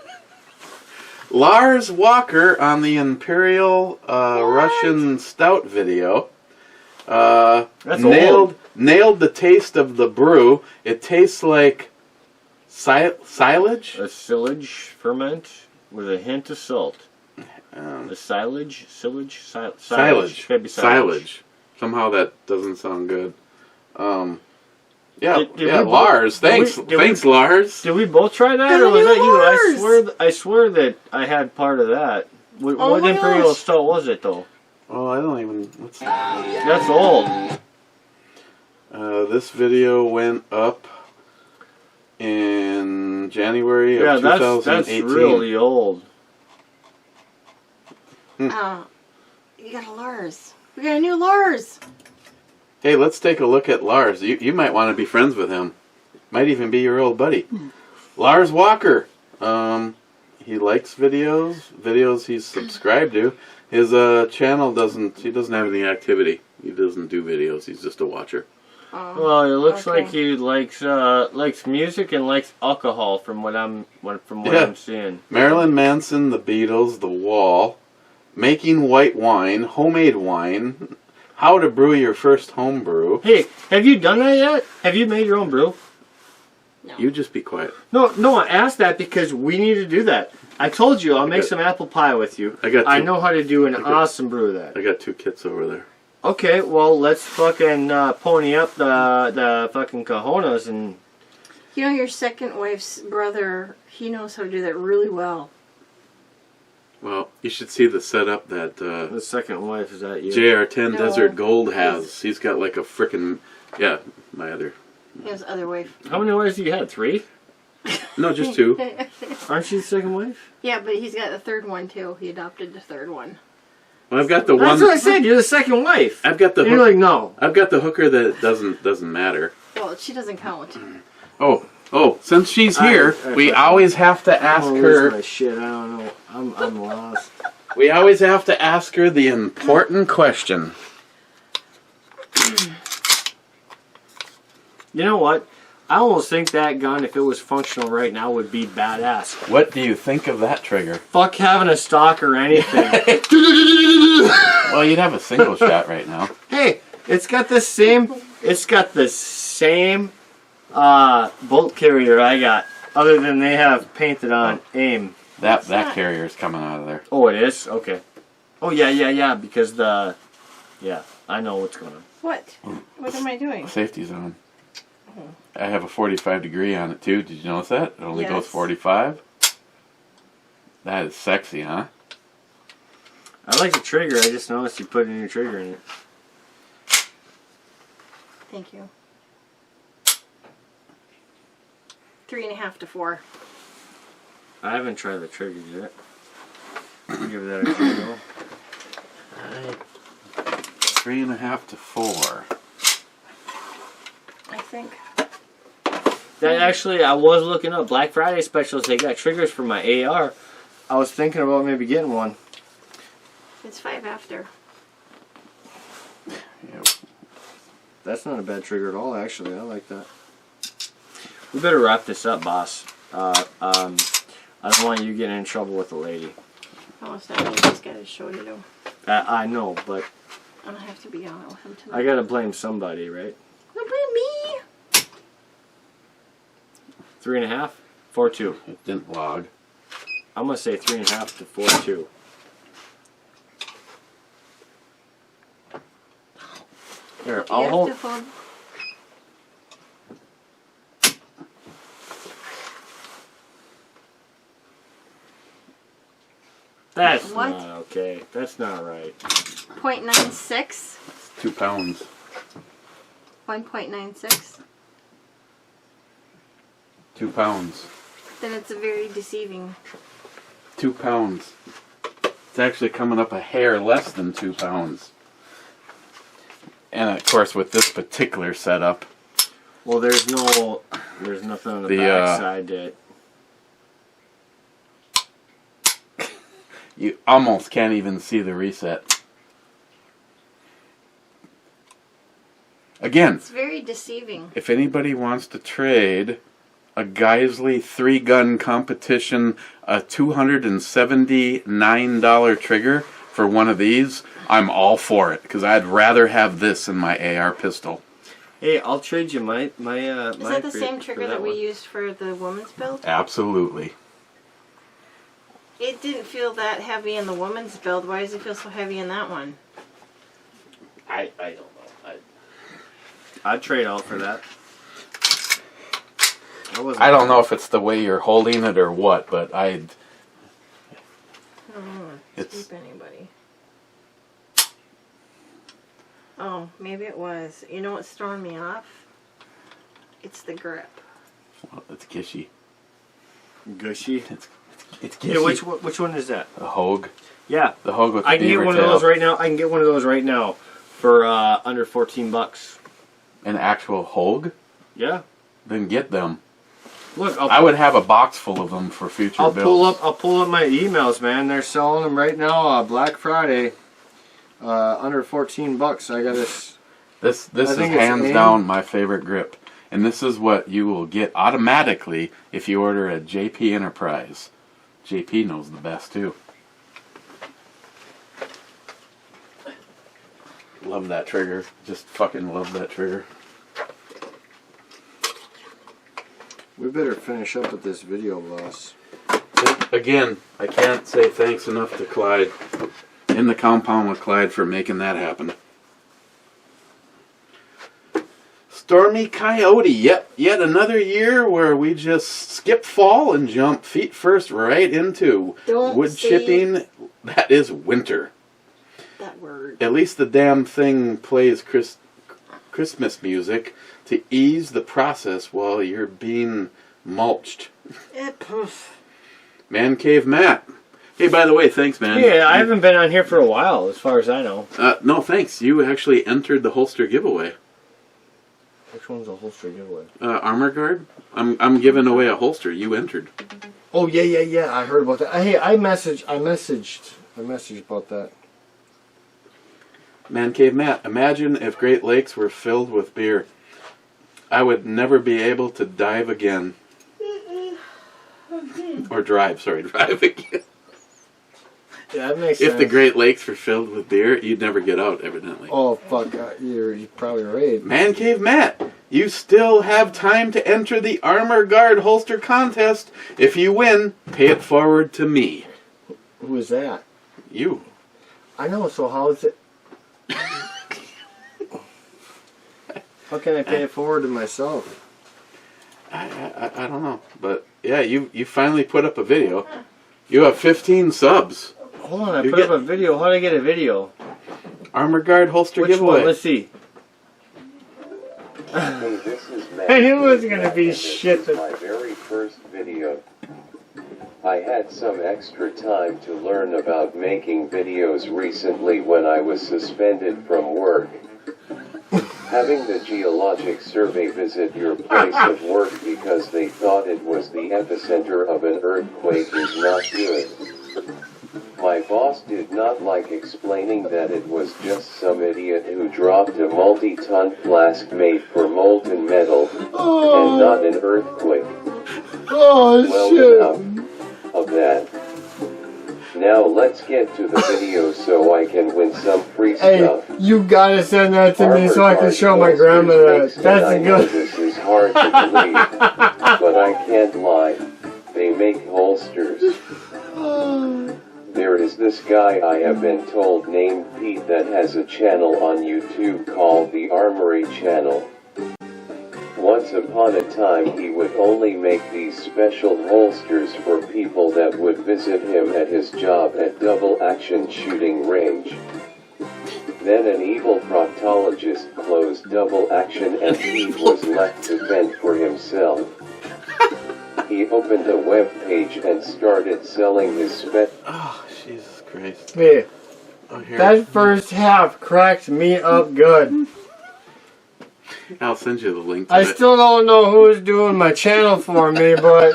Lars Walker on the Imperial Russian Stout video That's nailed the taste of the brew. It tastes like silage. A silage ferment with a hint of salt. The silage. Silage. Gotta be Silage. Somehow that doesn't sound good. Yeah, Did yeah. we both- Lars, did we- thanks, did we- thanks, Lars. Did we both try that, Cause or I was knew that you? Lars. I swear that I had part of that. What, Oh what my Imperial gosh. Stout was it though? Oh, I don't even. What's That's old. this video went up in January of Yeah, that's 2018. really old. You got a Lars. We got a new Lars. Hey, let's take a look at Lars. You might want to be friends with him. Might even be your old buddy. Lars Walker. He likes videos he's subscribed to. His channel he doesn't have any activity. He doesn't do videos. He's just a watcher. Well, it looks Okay. like he likes music and likes alcohol from what I'm seeing. Marilyn Manson, The Beatles, The Wall, making white wine, homemade wine, how to brew your first home brew. Hey, have you done that yet? Have you made your own brew? You just be quiet. No, I asked that because we need to do that. I told you I'll make got- some apple pie with you. I got I two- know how to do an I got- awesome brew of that. I got 2 kits over there. Okay, well let's fucking pony up the fucking cojones and You know your second wife's brother. He knows how to do that really well. Well, you should see the setup that the second wife is that you. JR10 No. Desert Gold has. He's got like a frickin'... Yeah, my other... His other wife. How many wives have you had? 3? No, just 2. Aren't you the second wife? Yeah, but he's got the third one too. He adopted the third one. Well, I've got the That's what I one... said. You're the second wife. I've got the And you're hook, like, no. I've got the hooker that doesn't matter. Well, she doesn't count. Oh, since she's here, we always have to ask I'm gonna lose her... my shit. I don't know. I'm lost. We always have to ask her the important question. You know what? I almost think that gun, if it was functional right now, would be badass. What do you think of that trigger? Fuck having a stock or anything. Well, you'd have a single shot right now. Hey, it's got the same. It's got the same bolt carrier I got. Other than they have painted on AIM. That carrier is coming out of there. Oh, it is? Okay. Oh, yeah. Because yeah, I know what's going on. What? What am I doing? Safety's on. I have a 45 degree on it too. Did you notice that? It only goes Yes. 45. That is sexy, huh? I like the trigger. I just noticed you put a new trigger in it. Thank you. 3.5 to 4. I haven't tried the trigger yet. I'll give that a go. 3.5 to 4. I think. That actually, I was looking up Black Friday specials. They got triggers for my AR I was thinking about maybe getting one. It's 5 after. Yeah. That's not a bad trigger at all, actually. I like that. We better wrap this up, boss. I don't want you getting in trouble with the lady. Almost everybody's got a show to do. I know, but I don't have to be on it with him tonight. I gotta blame somebody, right? Don't blame me. 3.5? 4.2. It didn't log. I'm gonna say 3.5 to 4.2. Here, You I'll have hold. to hold. That's What? not okay. That's not right. 0.96. 2 pounds. 1.96. 2 pounds. Then it's very deceiving. 2 pounds. It's actually coming up a hair less than 2 pounds. And of course, with this particular setup, Well, there's nothing on the The, back side that. you almost can't even see the reset. Again, It's very deceiving. if anybody wants to trade a Geisley 3-gun competition, a $279 trigger for one of these, I'm all for it, because I'd rather have this in my AR pistol. Hey, I'll trade you my Is that the same trigger that we one. used for the woman's build? Absolutely. It didn't feel that heavy in the woman's build. Why does it feel so heavy in that one? I don't know. I'd trade out for that. I don't know if it's the way you're holding it or what, but I don't want to It's- sweep anybody. Oh, maybe it was. You know what's throwing me off? It's the grip. well, it's kishy. Gushy. It's kishy. Yeah, which one is that? The Hogue. Yeah, The Hogue with the I can get beaver one tail. of those right now. I can get one of those right now for under $14. An actual Hogue? Yeah. Then get them. Look, I would have a box full of them for future I'll builds. pull up my emails, man. They're selling them right now. Black Friday, under $14. I got this. This I is think it's hands AIM. down my favorite grip. And this is what you will get automatically if you order a JP Enterprise. JP knows the best too. Love that trigger. Just fucking love that trigger. We better finish up with this video, boss. Again, I can't say thanks enough to Clyde in the compound with Clyde for making that happen. Stormy Coyote, yep, yet another year where we just skip fall and jump feet first right into Don't wood say chipping. That is winter. that word. At least the damn thing plays Christmas music to ease the process while you're being mulched. Man Cave Matt. Hey, by the way, thanks, man. Yeah, I haven't been on here for a while, as far as I know. No, thanks. You actually entered the holster giveaway. Which one's a holster giveaway? Armor Guard. I'm giving away a holster. You entered. Oh yeah. I heard about that. Hey, I messaged about that. Man Cave Matt. Imagine if Great Lakes were filled with beer. I would never be able to dive again. Or drive. Sorry, drive again. Yeah, that makes sense. If the Great Lakes were filled with beer, you'd never get out, evidently. Oh fuck, you're probably right. Man Cave Matt, you still have time to enter the Armor Guard holster contest. If you win, pay it forward to me. Who is that? You. I know. So how is it? How can I pay it forward to myself? I don't know, but yeah, you finally put up a video. You have 15 subs. Hold on, I You put get- up a video. How did I get a video? Armor Guard holster Which giveaway. one? Let's see. Hey, this is Matt. I knew it was gonna be This shit. is my very first video. I had some extra time to learn about making videos recently when I was suspended from work. Having the Geologic Survey visit your place of work because they thought it was the epicenter of an earthquake is not good. My boss did not like explaining that it was just some idiot who dropped a multi-ton flask made for molten metal, and not an earthquake. Oh, Well, shit. enough of that. Now let's get to the video so I can win some free Hey, stuff. you gotta send that to me so I can show my grandma that. That's I know good. this is hard to believe, but I can't lie. They make holsters. There is this guy I have been told named Pete that has a channel on YouTube called the Armory Channel. Once upon a time he would only make these special holsters for people that would visit him at his job at Double Action Shooting Range. Then an evil proctologist closed Double Action and Pete was left to fend for himself. He opened a web page and started selling his Oh, Jesus Christ. Hey, Oh, here. that first half cracked me up good. I'll send you the link to I it. still don't know who's doing my channel for me, but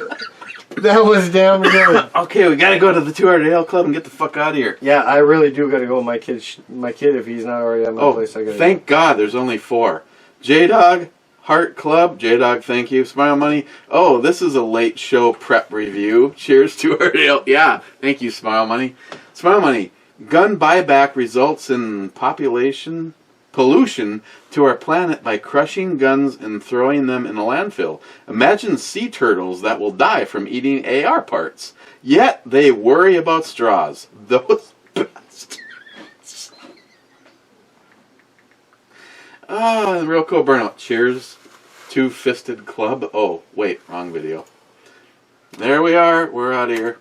that was damn good. Okay, we gotta go to the 2-Hour Ale Club and get the fuck out of here. Yeah, I really do gotta go. My kid, if he's not already at my Oh, place, I gotta thank God there's only 4. J-Dog, Heart Club, J-Dog, thank you. Smile Money. Oh, this is a late show prep review. Cheers to our ale. Yeah, thank you, Smile Money. Smile Money. Gun buyback results in pollution to our planet by crushing guns and throwing them in a landfill. Imagine sea turtles that will die from eating AR parts. Yet they worry about straws. Those bastards. Ah, real cool burnout. Cheers. Two-Fisted Club. Oh, wait, wrong video. There we are. We're out of here.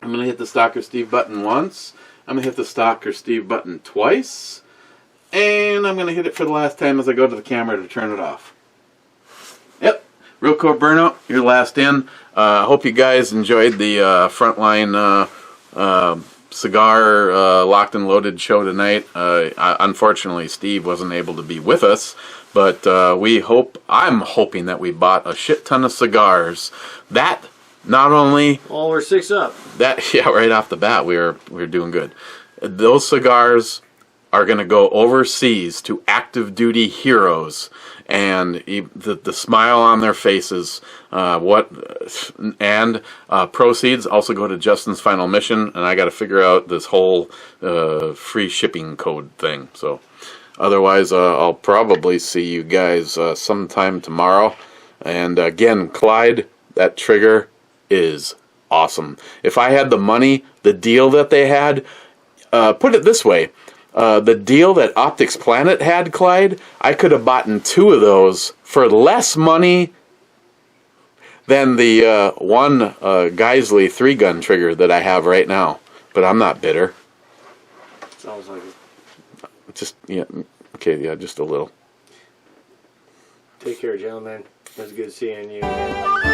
I'm going to hit the Stalker Steve button once. I'm going to hit the Stalker Steve button twice. And I'm going to hit it for the last time as I go to the camera to turn it off. Yep. Real cool burnout. You're last in. Hope you guys enjoyed the Frontline Cigar Locked and Loaded show tonight. Unfortunately, Steve wasn't able to be with us. But I'm hoping that we bought a shit ton of cigars. That not only... Oh, we're 6 up. That, yeah, right off the bat, we're doing good. Those cigars are going to go overseas to active duty heroes, and the smile on their faces. Proceeds also go to Justin's final mission, and I got to figure out this whole free shipping code thing. So, otherwise, I'll probably see you guys sometime tomorrow. And again, Clyde, that trigger is awesome. If I had the money, the deal that they had, put it this way. The deal that Optics Planet had, Clyde, I could have bought 2 of those for less money than the one Geisley 3-gun trigger that I have right now. But I'm not bitter. Sounds like it. Just, yeah, okay, yeah, just a little. Take care, gentlemen. It was good seeing you again.